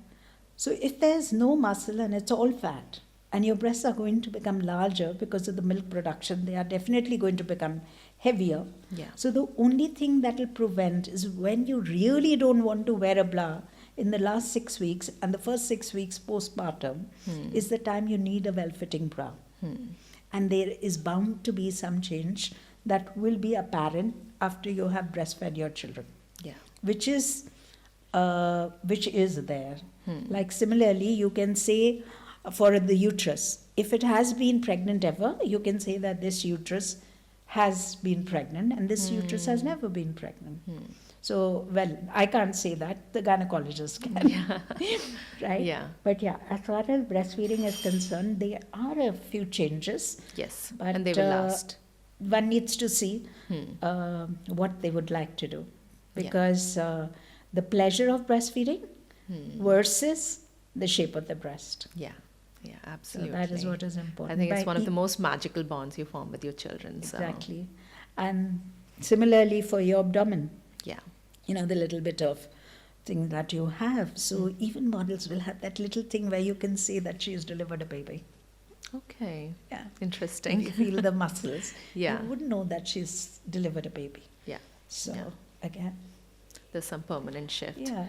So if there's no muscle and it's all fat, and your breasts are going to become larger because of the milk production, they are definitely going to become heavier. Yeah. So the only thing that will prevent is when you really don't want to wear a bra, in the last 6 weeks and the first 6 weeks postpartum is the time you need a well-fitting bra. And there is bound to be some change that will be apparent after you have breastfed your children. Yeah. Which is there. Like similarly, you can say for the uterus, if it has been pregnant ever, you can say that this uterus has been pregnant and this uterus has never been pregnant. So, well, I can't say that, the gynecologist can. Yeah. Right? Yeah. But yeah, as far as breastfeeding is concerned, there are a few changes. Yes. But, And they will last. One needs to see what they would like to do. Because the pleasure of breastfeeding versus the shape of the breast. Yeah. Yeah, absolutely. So that is what is important. I think it's one of the most magical bonds you form with your children. So. Exactly. And similarly for your abdomen. Yeah. You know, the little bit of thing that you have. So even models will have that little thing where you can say that she has delivered a baby. Okay. Yeah. Interesting. You feel the muscles. Yeah. You wouldn't know that she's delivered a baby. Yeah. So Yeah. again. There's some permanent shift. Yeah.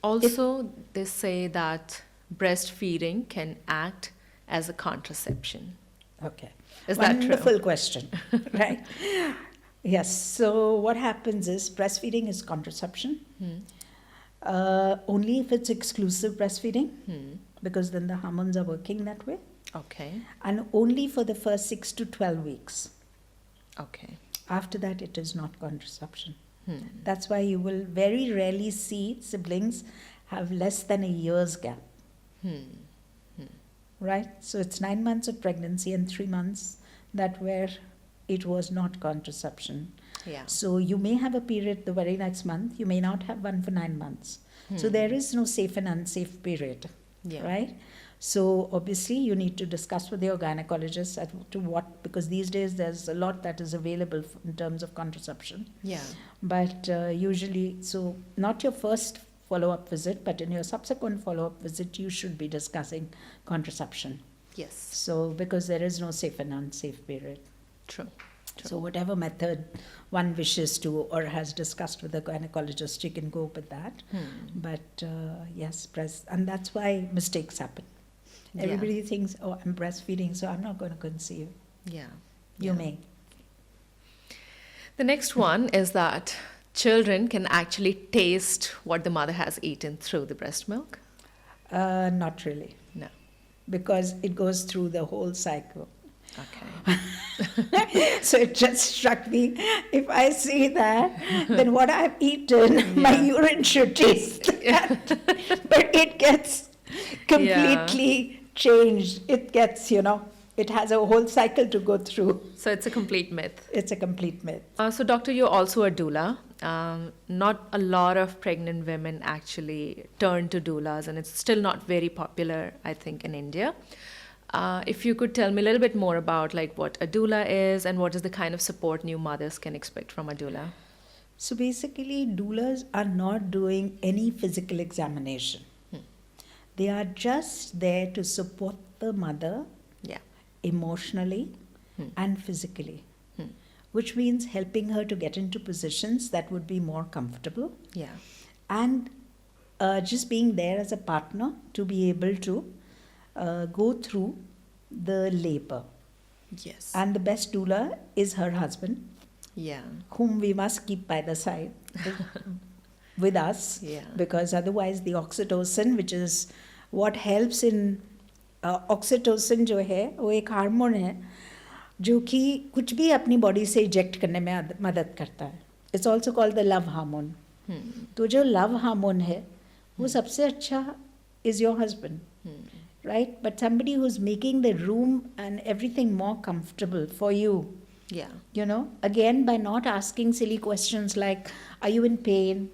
Also, they say that breastfeeding can act as a contraception. Okay. Is that true? Wonderful question, right? Yes. So what happens is breastfeeding is contraception. Only if it's exclusive breastfeeding, because then the hormones are working that way. Okay. And only for the first 6 to 12 weeks. Okay. After that, it is not contraception. That's why you will very rarely see siblings have less than a year's gap. Right? So it's 9 months of pregnancy and 3 months that where it was not contraception. Yeah. So you may have a period the very next month, you may not have one for 9 months. So there is no safe and unsafe period. Yeah. Right? So obviously you need to discuss with your gynecologist as to what, because these days there's a lot that is available in terms of contraception. Yeah. But usually, so not your first follow-up visit, but in your subsequent follow-up visit, you should be discussing contraception. Yes. So because there is no safe and unsafe period. True. So whatever method one wishes to or has discussed with the gynecologist, you can go with that. But yes, and that's why mistakes happen. Yeah. Everybody thinks, oh, I'm breastfeeding, so I'm not going to conceive. Yeah. You Yeah. may. The next one is that children can actually taste what the mother has eaten through the breast milk. Not really, No. because it goes through the whole cycle. Okay. So it just struck me, if I see that, then what I've eaten, my urine should taste that. But it gets completely changed. It gets, it has a whole cycle to go through. So it's a complete myth. It's a complete myth. So, doctor, you're also a doula. Not a lot of pregnant women actually turn to doulas, and it's still not very popular, I think, in India. If you could tell me a little bit more about like what a doula is and what is the kind of support new mothers can expect from a doula. So basically, doulas are not doing any physical examination. They are just there to support the mother emotionally and physically, which means helping her to get into positions that would be more comfortable. Yeah. And just being there as a partner to be able to go through the labor. Yes. And the best doula is her husband, Yeah. whom we must keep by the side with us, Yeah. because otherwise the oxytocin, which is what helps in oxytocin जो है वो एक hormone है जो कि कुछ भी अपनी बॉडी से इजेक्ट करने में मदद करता है. It's also called the love hormone. तो जो लव हार्मोन है वो सबसे अच्छा is your husband, right? But somebody who's making the room and everything more comfortable for you. Yeah. Again, by not asking silly questions like, are you in pain?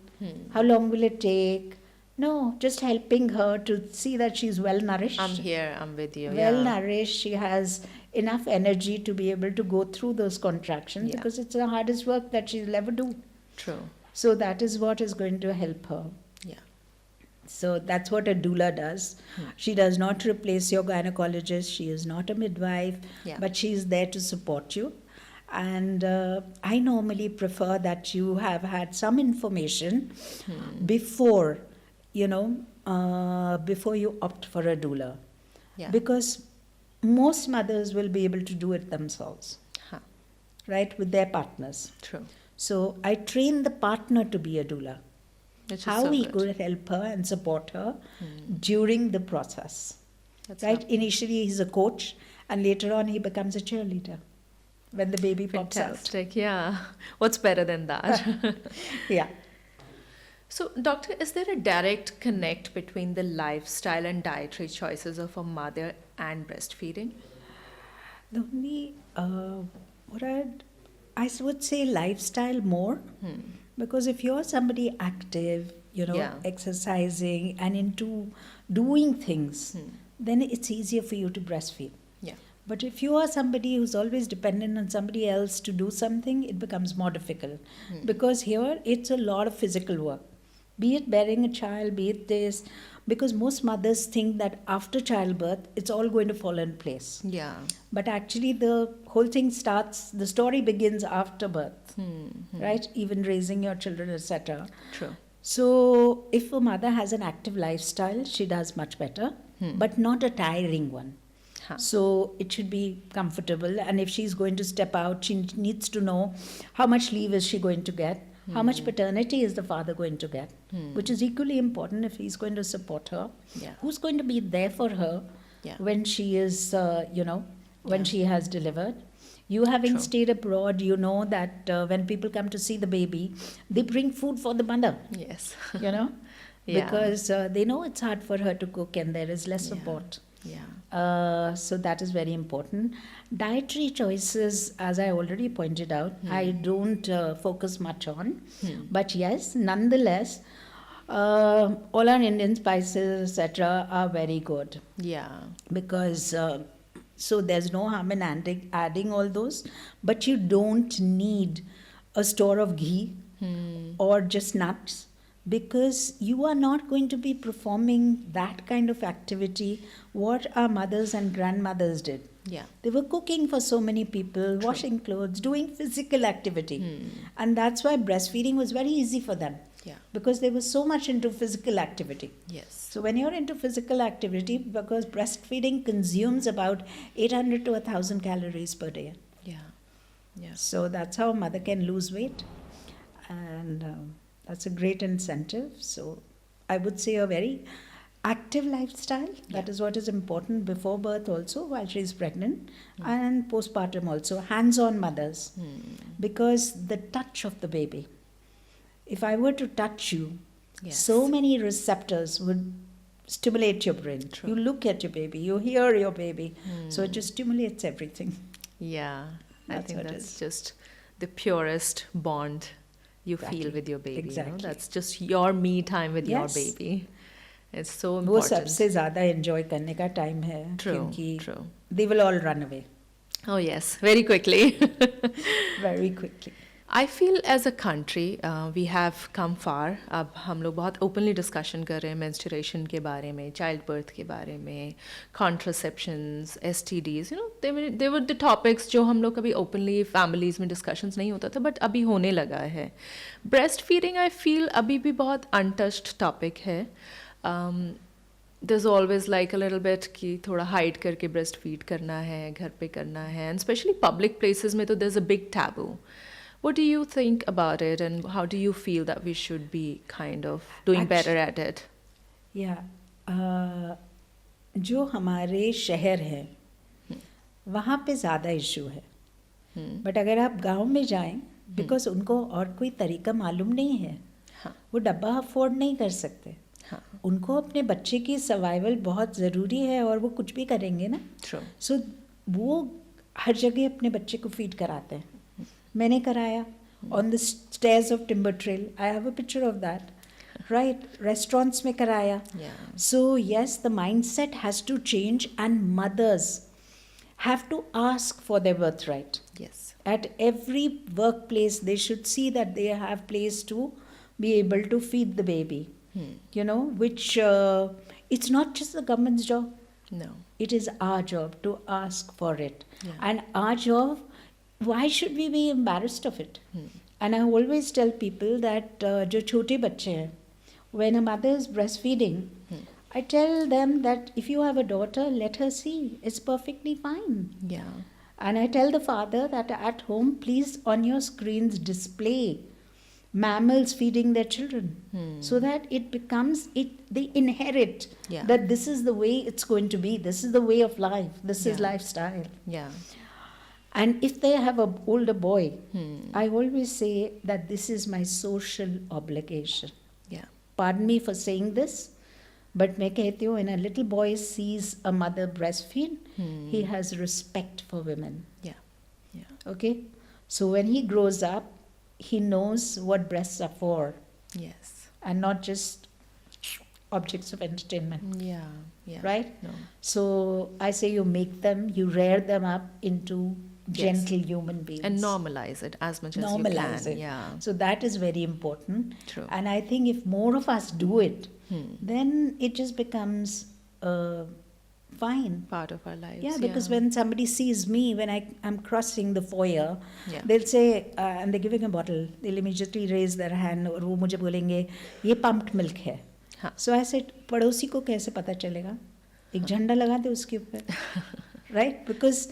How long will it take? No, just helping her to see that she's well nourished. I'm here, I'm with you. Well Yeah. nourished, she has enough energy to be able to go through those contractions, Yeah. because it's the hardest work that she'll ever do. True. So that is what is going to help her. Yeah. So that's what a doula does. She does not replace your gynecologist. She is not a midwife, Yeah. but she is there to support you. And I normally prefer that you have had some information before, before you opt for a doula. Yeah. Because most mothers will be able to do it themselves, Huh. right, with their partners. True. So I train the partner to be a doula. Which is How so we good. could help her and support her during the process. That's Right? lovely. Initially, he's a coach, and later on, he becomes a cheerleader when the baby pops out. Fantastic. Yeah. What's better than that? Yeah. So, doctor, is there a direct connect between the lifestyle and dietary choices of a mother and breastfeeding? The only, I would say lifestyle more, because if you're somebody active, Yeah. exercising and into doing things, then it's easier for you to breastfeed. Yeah. But if you are somebody who's always dependent on somebody else to do something, it becomes more difficult. Because here it's a lot of physical work. Be it bearing a child, be it this, because most mothers think that after childbirth, it's all going to fall in place. Yeah. But actually, the whole thing starts, the story begins after birth, right? Even raising your children, etc. True. So, if a mother has an active lifestyle, she does much better, but not a tiring one. Huh. So, it should be comfortable. And if she's going to step out, she needs to know how much leave is she going to get, how much paternity is the father going to get, which is equally important if he's going to support her. Yeah. Who's going to be there for her Yeah. when she is, when she has delivered. You having True. stayed abroad, you know that when people come to see the baby, they bring food for the mother, Yes. Yeah. Because they know it's hard for her to cook and there is less Yeah. support. Yeah. So that is very important. Dietary choices, as I already pointed out, I don't focus much on. But yes, nonetheless, all our Indian spices, etc., are very good Yeah. because so there's no harm in adding all those, but you don't need a store of ghee or just nuts, because you are not going to be performing that kind of activity what our mothers and grandmothers did. Yeah. They were cooking for so many people, washing clothes, doing physical activity. And that's why breastfeeding was very easy for them, Yeah. because they were so much into physical activity. Yes. So when you're into physical activity, because breastfeeding consumes about 800 to 1,000 calories per day. Yeah. Yes. So that's how a mother can lose weight. And that's a great incentive. So I would say a very active lifestyle. That is what is important before birth also, while she's pregnant, and postpartum also. Hands-on mothers. Because the touch of the baby. If I were to touch you, Yes. so many receptors would stimulate your brain. True. You look at your baby, you hear your baby. So it just stimulates everything. Yeah. I That's think what it that's is. just the purest bond you feel Exactly. with your baby. Exactly. That's just your me time with your Yes. baby. It's so वो important. सबसे ज़्यादा enjoy करने का time है, True. क्योंकि True. they will all run away Oh yes, very quickly. very quickly. I feel as a country we have come far. अब हम लोग बहुत openly discussion कर रहे हैं menstruation के बारे में, childbirth के बारे में, contraceptions, STDs. You know, they were the topics जो हम लोग कभी openly families में discussions नहीं होता था, but अभी होने लगा है. Breastfeeding I feel अभी भी बहुत untouched topic है. There's always like a little bit कि थोड़ा hide करके breastfeed करना है, घर पे करना है, and especially public places में तो there's a big taboo. What do you think about it, and how do you feel that we should be kind of doing better at it? Yeah. जो हमारे शहर है वहाँ पे ज़्यादा इशू है, बट अगर आप गांव में जाएं, बिकॉज उनको और कोई तरीका मालूम नहीं है, हाँ. वो डब्बा अफोर्ड नहीं कर सकते, हाँ. उनको अपने बच्चे की सर्वाइवल बहुत ज़रूरी है और वो कुछ भी करेंगे ना. True. सो वो हर जगह अपने बच्चे को फीड कराते हैं. मैंने कराया on the stairs of timber trail, I have a picture of that, right. Restaurants में कराया. Yeah. So yes, the mindset has to change, and mothers have to ask for their birthright. Yes. At every workplace, they should see that they have place to be able to feed the baby. You know, which it's not just the government's job. No. It is our job to ask for it. Yeah. And our job why should we be embarrassed of it? And I always tell people that जो छोटे बच्चे हैं, when a mother is breastfeeding, I tell them that if you have a daughter, let her see. It's perfectly fine. Yeah. And I tell the father that at home, please on your screens display mammals feeding their children, so that it becomes they inherit Yeah. that this is the way it's going to be. This is the way of life. This is Yeah. lifestyle. Yeah. And if they have an older boy, I always say that this is my social obligation. Yeah. Pardon me for saying this, but मैं कहती हूँ, when a little boy sees a mother breastfeed, he has respect for women. Yeah. Yeah. Okay? So when he grows up, he knows what breasts are for Yes. and not just objects of entertainment. Yeah. Yeah. Right? No. So I say you make them, you rear them up into gentle human beings. And normalize it as much as Normalize you can. it. Yeah. So that is very important. True. And I think if more of us do it, then it just becomes fine. Part of our lives. Yeah, because when somebody sees me, when I'm crossing the foyer, Yeah. they'll say, and they're giving a bottle, they'll immediately raise their hand और वो मुझे बोलेंगे, ये pumped milk है. हाँ. So I said, पड़ोसी को कैसे पता चलेगा? एक झंडा लगा दे उसके ऊपर. Right? Because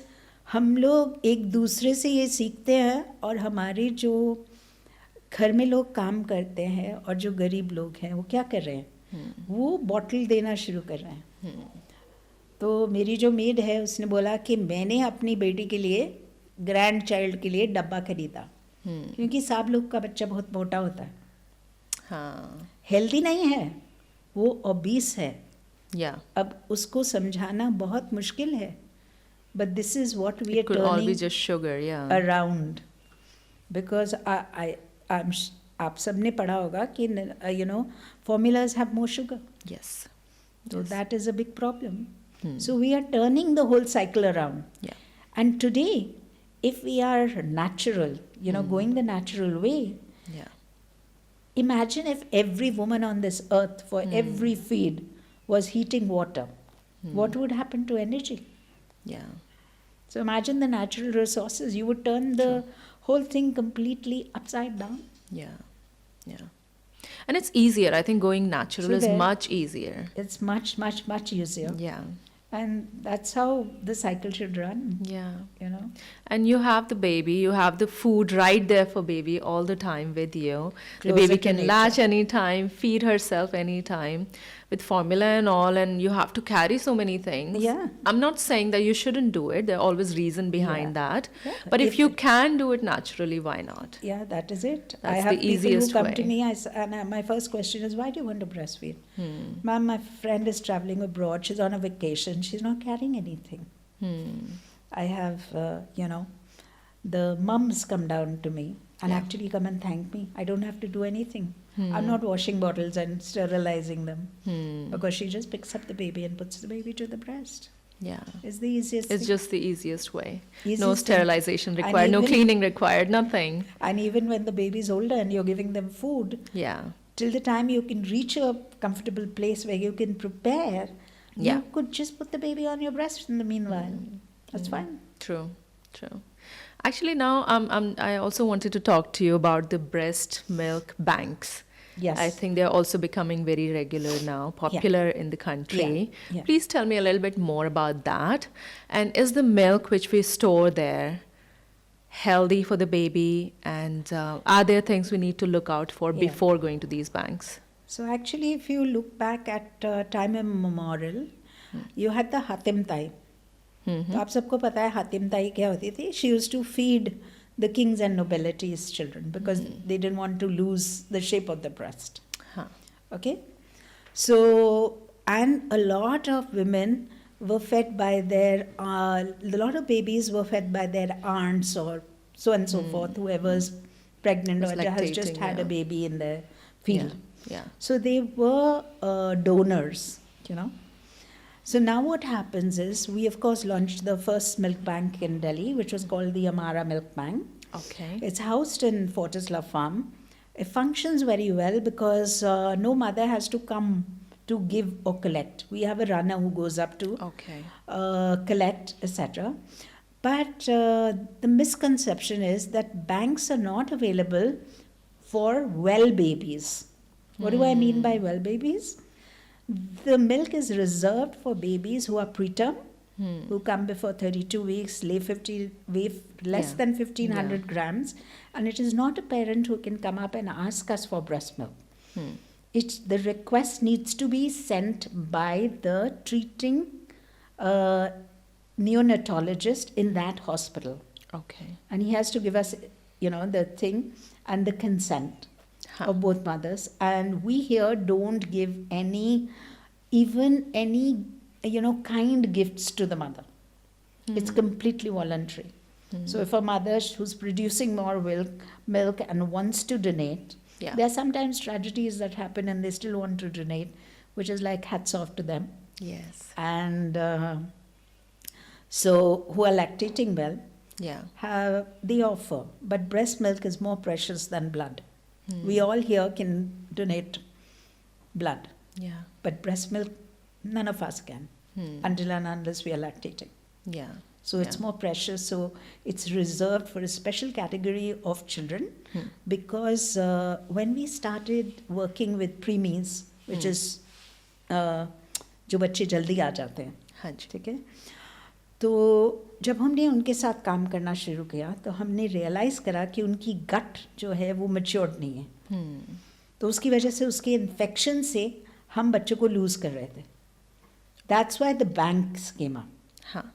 हम लोग एक दूसरे से ये सीखते हैं, और हमारे जो घर में लोग काम करते हैं और जो गरीब लोग हैं वो क्या कर रहे हैं, वो बॉटल देना शुरू कर रहे हैं. तो मेरी जो मेड है उसने बोला कि मैंने अपनी बेटी के लिए, ग्रैंड चाइल्ड के लिए डब्बा खरीदा, क्योंकि सब लोग का बच्चा बहुत मोटा होता है, हाँ. हेल्दी नहीं है, वो ओबीस है. Yeah. अब उसको समझाना बहुत मुश्किल है, but this is what we It are could all be turning just sugar. Yeah. around, because आप सबने पढ़ा होगा कि formulas have more sugar, Yes. so that is a big problem. So we are turning the whole cycle around. Yeah. And today, if we are natural, going the natural way, Yeah. imagine if every woman on this earth for every feed was heating water, what would happen to energy? Yeah. So imagine the natural resources. You would turn the whole thing completely upside down. Yeah. Yeah. And it's easier. I think going natural So is there- much easier. It's much, much, much easier. Yeah. And that's how the cycle should run, Yeah. And you have the baby, you have the food right there for baby all the time with you. The Closer baby to can nature. latch anytime, feed herself anytime with formula and all, and you have to carry so many things. Yeah. I'm not saying that you shouldn't do it. There's always reason behind that. Yeah. But if If you can do it naturally, why not? Yeah, that is it. I That's have the people easiest who come way. to me, and my first question is, why do you want to breastfeed? Ma'am, my friend is traveling abroad. She's on a vacation. She's not carrying anything. I have, the mums come down to me and Yeah. actually come and thank me. I don't have to do anything. I'm not washing bottles and sterilizing them, because she just picks up the baby and puts the baby to the breast. Yeah. It's the easiest It's thing. just the easiest way. No Easiest thing. sterilization And required, no even- cleaning required, nothing. And even when the baby's older and you're giving them food, Yeah. till the time you can reach a comfortable place where you can prepare, Yeah. you could just put the baby on your breast in the meanwhile. That's fine. True, true. Actually, now I also wanted to talk to you about the breast milk banks. Yes. I think they're also becoming very regular now, popular in the country. Yeah. Please tell me a little bit more about that. And is the milk which we store there healthy for the baby? And are there things we need to look out for Yeah. before going to these banks? So actually, if you look back at time immemorial, you had the Hatim Tai. तो आप सबको पता है हातिम ताई क्या होती थी? She used to feed the kings and nobility's children because they didn't want to lose the shape of the breast. Huh. Okay? So, and a lot of women were fed by their, a lot of babies were fed by their aunts or so and so forth, whoever's pregnant Was or has just lactating, had a yeah. baby in their field. Yeah. So they were donors, So now what happens is, we of course launched the first milk bank in Delhi, which was called the Amara Milk Bank. Okay. It's housed in Fortis La Farm. It functions very well because no mother has to come to give or collect. We have a runner who goes up to Okay. collect, etc. But the misconception is that banks are not available for well babies. What do I mean by well babies? The milk is reserved for babies who are preterm, who come before 32 weeks, weigh less Yeah. than 1500 grams, and it is not a parent who can come up and ask us for breast milk. The request needs to be sent by the treating neonatologist in that hospital, Okay. and he has to give us, the thing and the consent of both mothers. And we here don't give any kind gifts to the mother. It's completely voluntary. So if a mother who's producing more milk and wants to donate, Yeah. there are sometimes tragedies that happen and they still want to donate, which is like hats off to them. Yes. And so who are lactating well, Yeah. they offer. But breast milk is more precious than blood. We all here can donate blood, Yeah. but breast milk, none of us can, until and unless we are lactating. Yeah. So it's more precious. So it's reserved for a special category of children, because when we started working with preemies, which is जो बच्चे जल्दी आ जाते हैं, हाँ जी. ठीक है, तो जब हमने उनके साथ काम करना शुरू किया तो हमने रियलाइज़ करा कि उनकी गट जो है वो मैच्योर्ड नहीं है, तो उसकी वजह से उसके इन्फेक्शन से हम बच्चों को लूज़ कर रहे थे. That's why the banks came up. हाँ.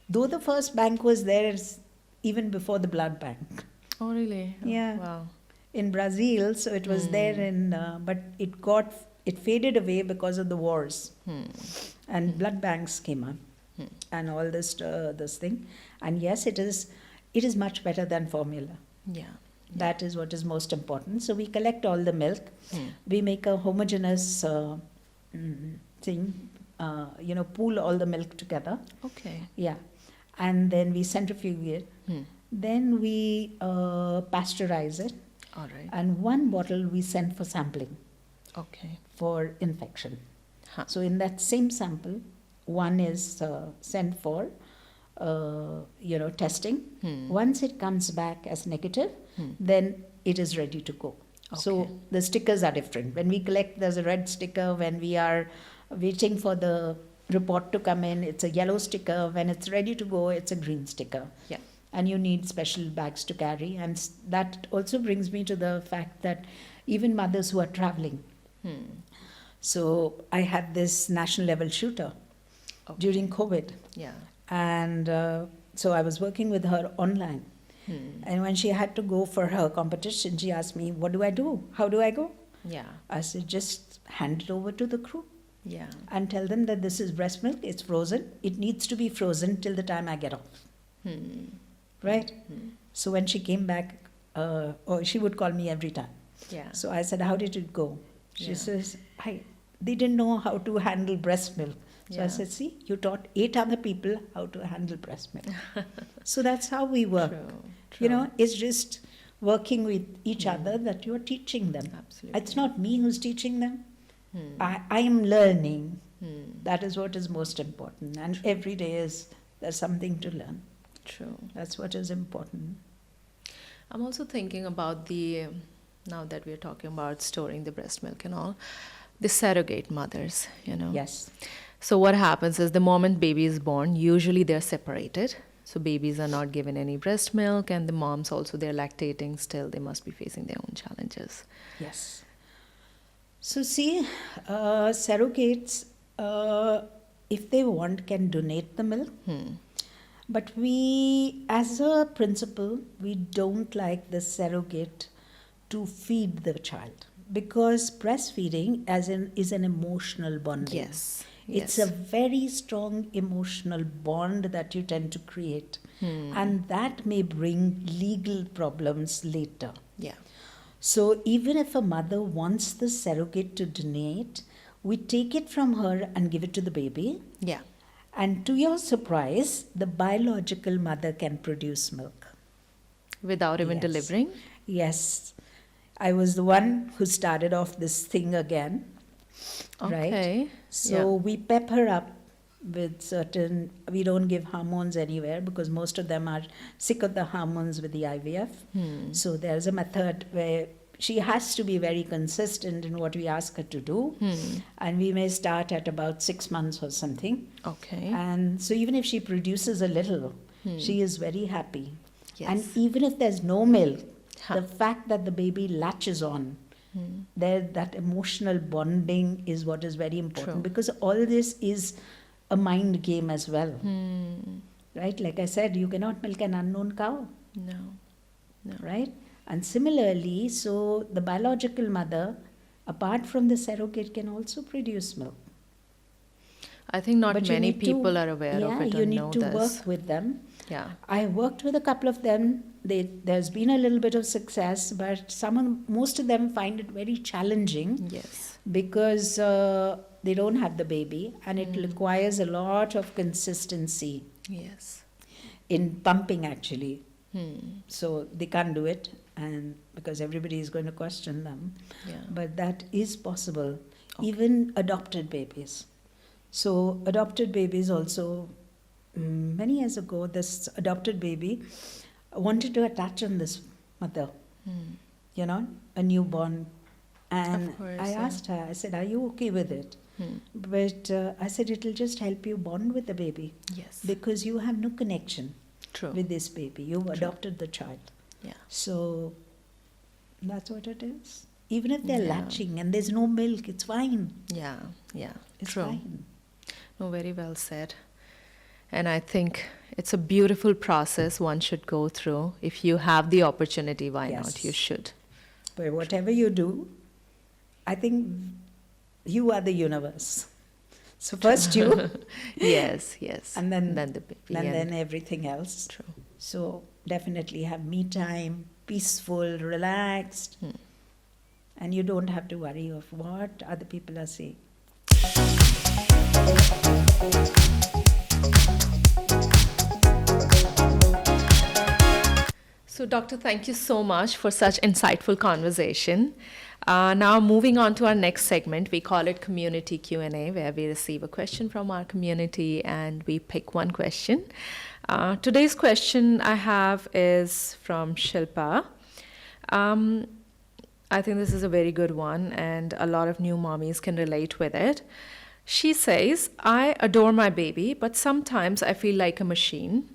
Though the first bank was there even before the blood bank. Oh, really? Oh, Yeah. Wow. In Brazil, so it was there but it faded away because of the wars. And blood banks came up. And all this thing. And yes, it is much better than formula. Yeah. That is what is most important. So we collect all the milk. We make a homogeneous thing, pool all the milk together. Okay. Yeah. And then we centrifuge it. Then we pasteurize it. All right. And one bottle we send for sampling Okay. for infection. Huh. So in that same sample, one is sent for, testing. Once it comes back as negative, then it is ready to go. So Okay. the stickers are different. When we collect, there's a red sticker. When we are waiting for the report to come in, it's a yellow sticker. When it's ready to go, it's a green sticker. Yeah. And you need special bags to carry. And that also brings me to the fact that even mothers who are traveling. So I had this national level shooter during COVID. Yeah. And so I was working with her online. And when she had to go for her competition, she asked me, what do I do? How do I go? Yeah. I said, just hand it over to the crew Yeah. and tell them that this is breast milk, it's frozen. It needs to be frozen till the time I get off. Right? So when she came back, she would call me every time. Yeah. So I said, how did it go? She Yeah. says, they didn't know how to handle breast milk. So I Yeah. said, see, you taught 8 other people how to handle breast milk. So that's how we work. True. It's just working with each other that you're teaching them. Absolutely. It's not me who's teaching them. I am learning. That is what is most important. And every day there's something to learn. True. That's what is important. I'm also thinking about now that we're talking about storing the breast milk and all, the surrogate mothers, Yes. So what happens is the moment baby is born, usually they're separated. So babies are not given any breast milk, and the moms also, they're lactating still. They must be facing their own challenges. Yes. So see, surrogates, if they want, can donate the milk. But we, as a principle, we don't like the surrogate to feed the child, because breastfeeding is an emotional bonding. Yes. It's a very strong emotional bond that you tend to create. And that may bring legal problems later. Yeah. So even if a mother wants the surrogate to donate, we take it from her and give it to the baby. Yeah. And to your surprise, the biological mother can produce milk. Without even Yes. delivering? Yes. I was the one who started off this thing again. Okay. Right? So we pep her up with certain, we don't give hormones anywhere because most of them are sick of the hormones with the IVF. So there's a method where she has to be very consistent in what we ask her to do. And we may start at about 6 months or something. Okay. And so even if she produces a little, she is very happy. Yes. And even if there's no milk, Huh. the fact that the baby latches on, that emotional bonding is what is very important. True. Because all this is a mind game as well. Right? Like I said, you cannot milk an unknown cow. No. No. Right? And similarly, so the biological mother, apart from the surrogate, can also produce milk. I think not But you many need to- people are aware of it you or need know to this. work with them. Yeah. I worked with a couple of them. There's been a little bit of success, but most of them find it very challenging Yes. because they don't have the baby, and it requires a lot of consistency Yes. in pumping actually. So they can't do it, and because everybody is going to question them. Yeah. But that is possible. Even adopted babies. So adopted babies also, many years ago, this adopted baby wanted to attach on this mother, you know, a newborn. And Of course, I yeah. asked her, I said, are you okay with it? But I said, it'll just help you bond with the baby Yes. because you have no connection True. with this baby. You've adopted the child. Yeah. So that's what it is. Even if they're Yeah. latching and there's no milk, it's fine. Yeah. Yeah. It's True. fine. No, very well said. And I think it's a beautiful process one should go through. If you have the opportunity, why not? Yes. You should. But whatever you do, I think you are the universe. So first you, Yes, yes. and then the baby. and then everything else. True. So definitely have me time, peaceful, relaxed, and you don't have to worry of what other people are saying. So, Doctor, thank you so much for such insightful conversation. Now, moving on to our next segment, we call it Community Q&A, where we receive a question from our community and we pick one question. Today's question I have is from Shilpa. I think this is a very good one, and a lot of new mommies can relate with it. She says, I adore my baby, but sometimes I feel like a machine.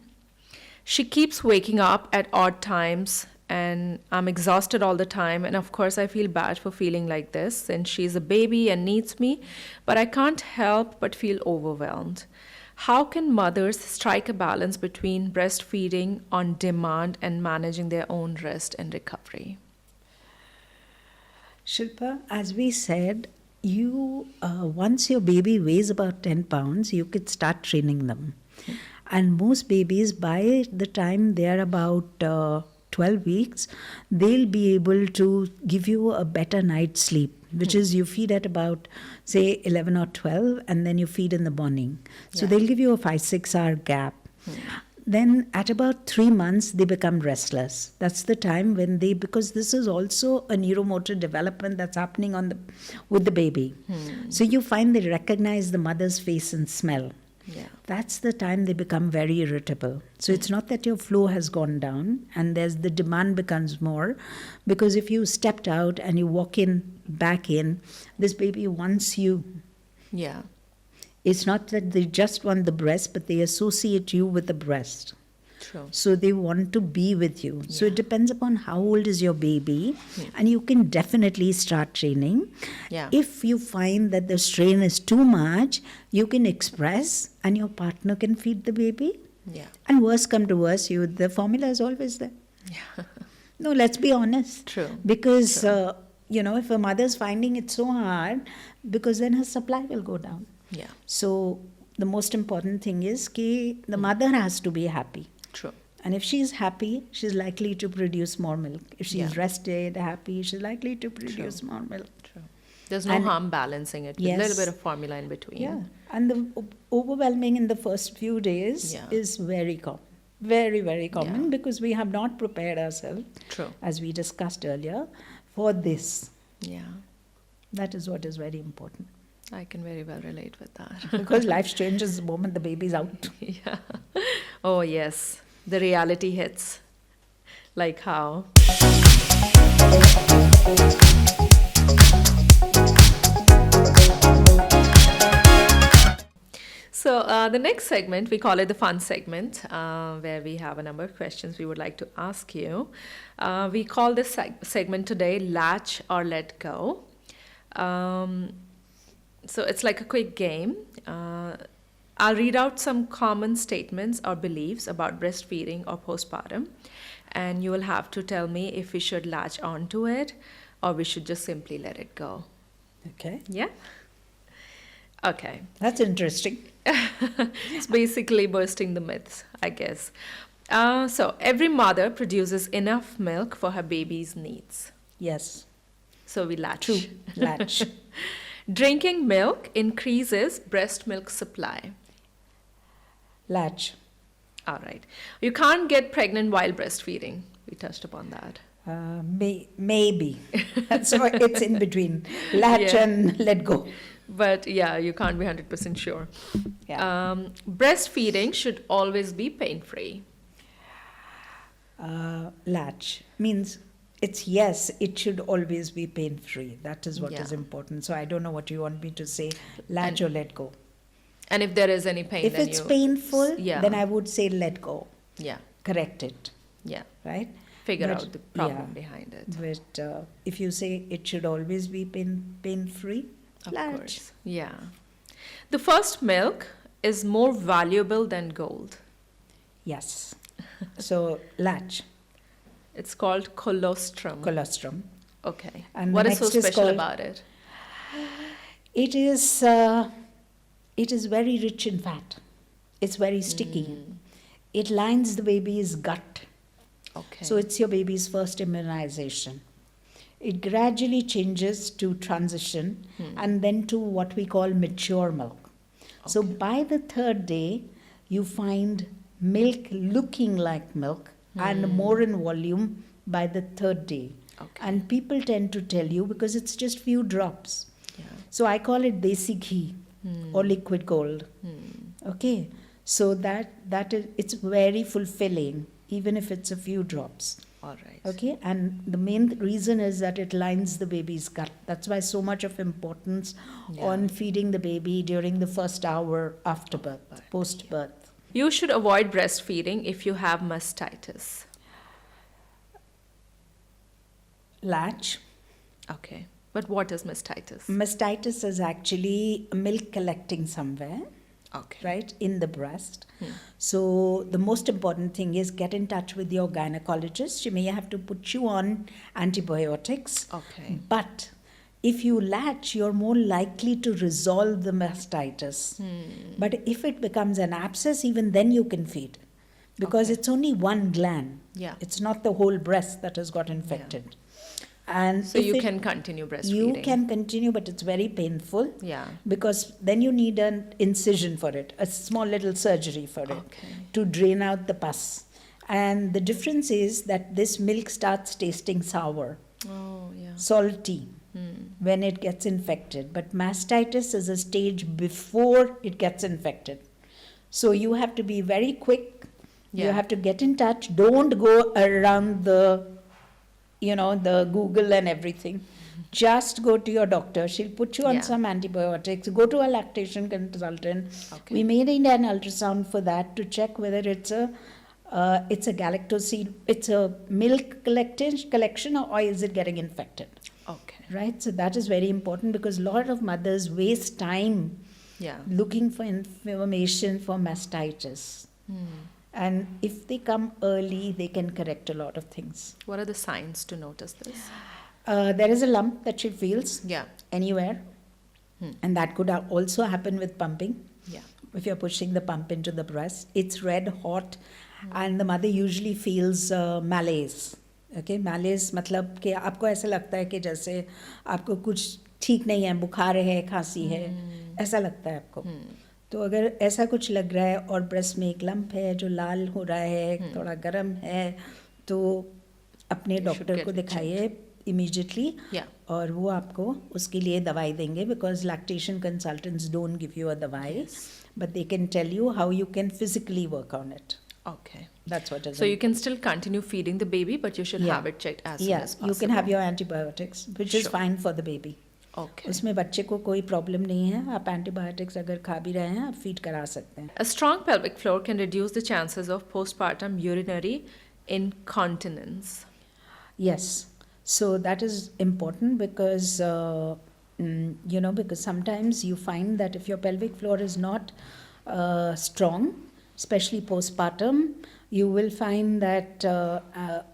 She keeps waking up at odd times, and I'm exhausted all the time. And of course, I feel bad for feeling like this since she's a baby and needs me, but I can't help but feel overwhelmed. How can mothers strike a balance between breastfeeding on demand and managing their own rest and recovery? Shilpa, as we said, you once your baby weighs about 10 pounds, you could start training them. And most babies, by the time they are about 12 weeks, they'll be able to give you a better night's sleep, which is you feed at about, say, 11 or 12, and then you feed in the morning. So they'll give you a 5-6 hour gap. Then at about 3 months, they become restless. That's the time when because this is also a neuromotor development that's happening with the baby. So you find they recognize the mother's face and smell. Yeah. That's the time they become very irritable. So it's not that your flow has gone down and the demand becomes more, because if you stepped out and you walk back in, this baby wants you. Yeah. It's not that they just want the breast, but they associate you with the breast. True. So they want to be with you. So it depends upon how old is your baby, and you can definitely start training. Yeah. If you find that the strain is too much, you can express and your partner can feed the baby. Yeah. And worst come to worst, the formula is always there. Yeah. No, let's be honest. True. Because, if a mother's finding it so hard, because then her supply will go down. Yeah. So the most important thing is the mother has to be happy. True. And if she's happy, she's likely to produce more milk. If she's rested, happy, she's likely to produce more milk. True. There's no harm balancing it with a little bit of formula in between. Yeah. And the overwhelming in the first few days is very common. Very, very common, because we have not prepared ourselves, True. as we discussed earlier, for this. Yeah. That is what is very important. I can very well relate with that. Because life changes the moment the baby's out. Yeah. Oh, yes. The reality hits. Like how? So, the next segment, we call it the fun segment, where we have a number of questions we would like to ask you. We call this segment today Latch or Let Go. So, it's like a quick game. I'll read out some common statements or beliefs about breastfeeding or postpartum, and you will have to tell me if we should latch onto it or we should just simply let it go. Okay. Yeah? Okay. That's interesting. It's basically bursting the myths, I guess. So, every mother produces enough milk for her baby's needs. Yes. So, we latch. True. Latch. Drinking milk increases breast milk supply. Latch. All right. You can't get pregnant while breastfeeding. We touched upon that. Maybe. So it's in between. Latch and let go. But yeah, you can't be 100% sure. Yeah. Breastfeeding should always be pain-free. Latch means it's yes, it should always be pain-free. That is what Yeah. is important. So I don't know what you want me to say. Latch or let go. And if there is any pain, If then it's you... painful, Yeah. then I would say let go. Yeah, Correct it. yeah. Right? Figure But, out the problem yeah. behind it. But if you say it should always be pain-free, Of latch. course. Yeah. The first milk is more valuable than gold. Yes. So latch, It's called colostrum. colostrum. Okay. And What the is so next is special called- about it? It is very rich in fat. It's very sticky. It lines the baby's gut. Okay. So it's your baby's first immunization. It gradually changes to transition and then to what we call mature milk. So by the third day, you find milk looking like milk and more in volume by the third day. Okay. And people tend to tell you because it's just few drops. Yeah. So I call it desi ghee or liquid gold. Okay. So that is, it's very fulfilling, even if it's a few drops. All right. Okay, and the main reason is that it lines the baby's gut. That's why so much of importance on feeding the baby during the first hour after birth, post birth. You should avoid breastfeeding if you have mastitis. Latch. Okay. But what is mastitis? Mastitis is actually milk collecting somewhere, Okay. right, in the breast. So the most important thing is get in touch with your gynecologist. She may have to put you on antibiotics. Okay. But if you latch, you're more likely to resolve the mastitis. But if it becomes an abscess, even then you can feed. Because it's only one gland. Yeah. It's not the whole breast that has got infected. And So if you it- can continue breastfeeding. You can continue, but it's very painful. Yeah. Because then you need an incision for it, a small little surgery for it Okay. to drain out the pus. And the difference is that this milk starts tasting sour, Oh, yeah. salty when it gets infected. But mastitis is a stage before it gets infected. So you have to be very quick. You Yeah. have to get in touch. Don't go around the Google and everything. Just go to your doctor. She'll put you on Yeah. some antibiotics. Go to a lactation consultant. Okay. We made an ultrasound for that to check whether it's a galactose, it's a milk collection or is it getting infected, Okay. right? So that is very important because a lot of mothers waste time Yeah. looking for information for mastitis. And if they come early, they can correct a lot of things. What are the signs to notice this? There is a lump that she feels Yeah. anywhere, and that could also happen with pumping. Yeah. If you're pushing the pump into the breast, it's red hot, and the mother usually feels malaise. Okay, malaise मतलब कि आपको ऐसा लगता है कि जैसे आपको कुछ ठीक नहीं है, बुखार है, खांसी है, ऐसा लगता है आपको. तो अगर ऐसा कुछ लग रहा है और ब्रेस्ट में एक लंप है जो लाल हो रहा है, थोड़ा गर्म है, तो अपने You should डॉक्टर get को it दिखाइए immediately. Yeah. और वो आपको उसके लिए दवाई देंगे, because lactation consultants don't give you अ दवाई, but they can tell you how you can physically work on it. Okay. That's what is So you can still continue feeding the baby, but you should Yeah. have it checked as soon yeah, as possible. you can have your antibiotics, which is Sure. fine for the baby. Okay. उसमें बच्चे को कोई problem नहीं है, आप antibiotics अगर खा भी रहे हैं आप फीड करा सकते हैं. A strong pelvic floor can reduce the chances of postpartum urinary incontinence. Yes, so that is important because because sometimes you find that if your pelvic floor is not strong, especially postpartum, you will find that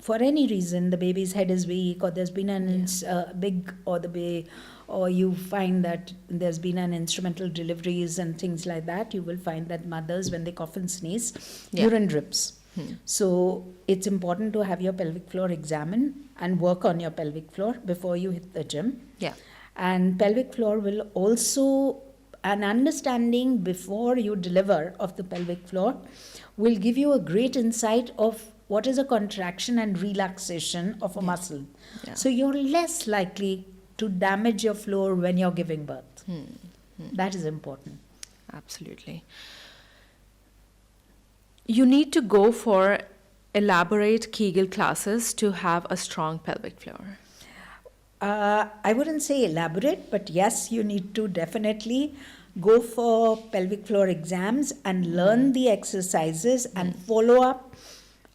for any reason the baby's head is weak, or there's been an or you find that there's been an instrumental deliveries and things like that, you will find that mothers, when they cough and sneeze, urine drips. So it's important to have your pelvic floor examined and work on your pelvic floor before you hit the gym. Yeah. And pelvic floor will also, an understanding before you deliver of the pelvic floor will give you a great insight of what is a contraction and relaxation of a muscle. Yeah. So you're less likely to damage your floor when you're giving birth. That is important. Absolutely. You need to go for elaborate Kegel classes to have a strong pelvic floor. I wouldn't say elaborate, but yes, you need to definitely go for pelvic floor exams and learn the exercises and follow up.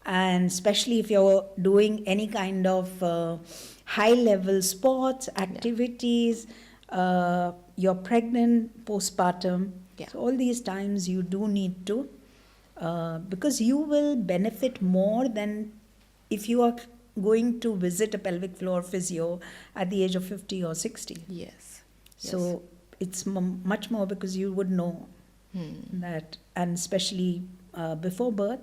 And especially if you're doing any kind of high level sports, activities, you're pregnant, postpartum. Yeah. So all these times you do need to, because you will benefit more than if you are going to visit a pelvic floor physio at the age of 50 or 60. Yes. So it's much more because you would know that, and especially before birth,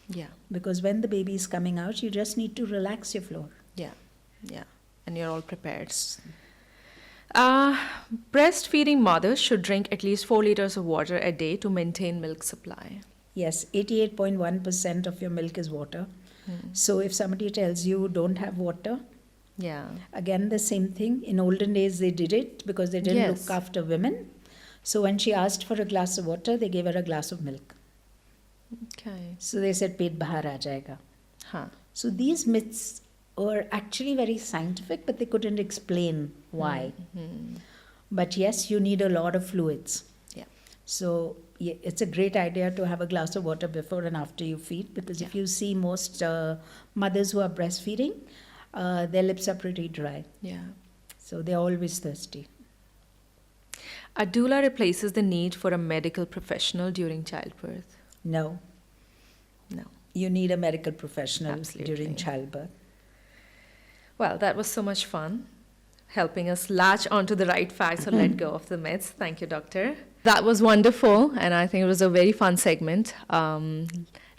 Yeah. because when the baby is coming out, you just need to relax your floor. Yeah. Yeah. And you're all prepared. Breastfeeding mothers should drink at least 4 liters of water a day to maintain milk supply. Yes, 88.1% of your milk is water. So if somebody tells you don't have water, Yeah. again the same thing. In olden days they did it because they didn't Yes. look after women. So when she asked for a glass of water, they gave her a glass of milk. Okay. So they said पेट बाहर आ जाएगा. Huh. So these myths were actually very scientific, but they couldn't explain why. But yes, you need a lot of fluids. Yeah. So it's a great idea to have a glass of water before and after you feed, because if you see most mothers who are breastfeeding, their lips are pretty dry. Yeah. So they're always thirsty. A doula replaces the need for a medical professional during childbirth. No. No. You need a medical professional Absolutely. during childbirth. Well, that was so much fun, helping us latch onto the right facts or let go of the myths. Thank you, Doctor. That was wonderful, and I think it was a very fun segment.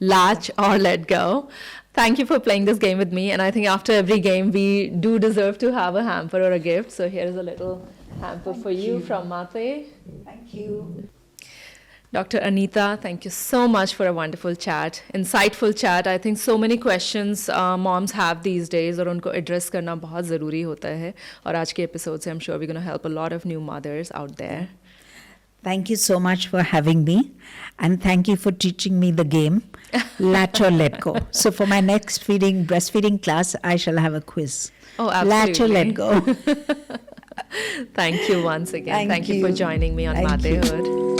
Latch or let go. Thank you for playing this game with me, and I think after every game, we do deserve to have a hamper or a gift. So here is a little hamper for you from Maate. Thank you. Dr. Anita, thank you so much for a wonderful chat, insightful chat. I think so many questions moms have these days और उनको address करना बहुत ज़रूरी होता है. और आज के episode से I'm sure we're going to help a lot of new mothers out there. Thank you so much for having me, and thank you for teaching me the game, Latch or let go. So for my next breastfeeding class, I shall have a quiz. Oh, absolutely. Latch or let go. Thank you once again. Thank you for joining me on Thank you. Motherhood.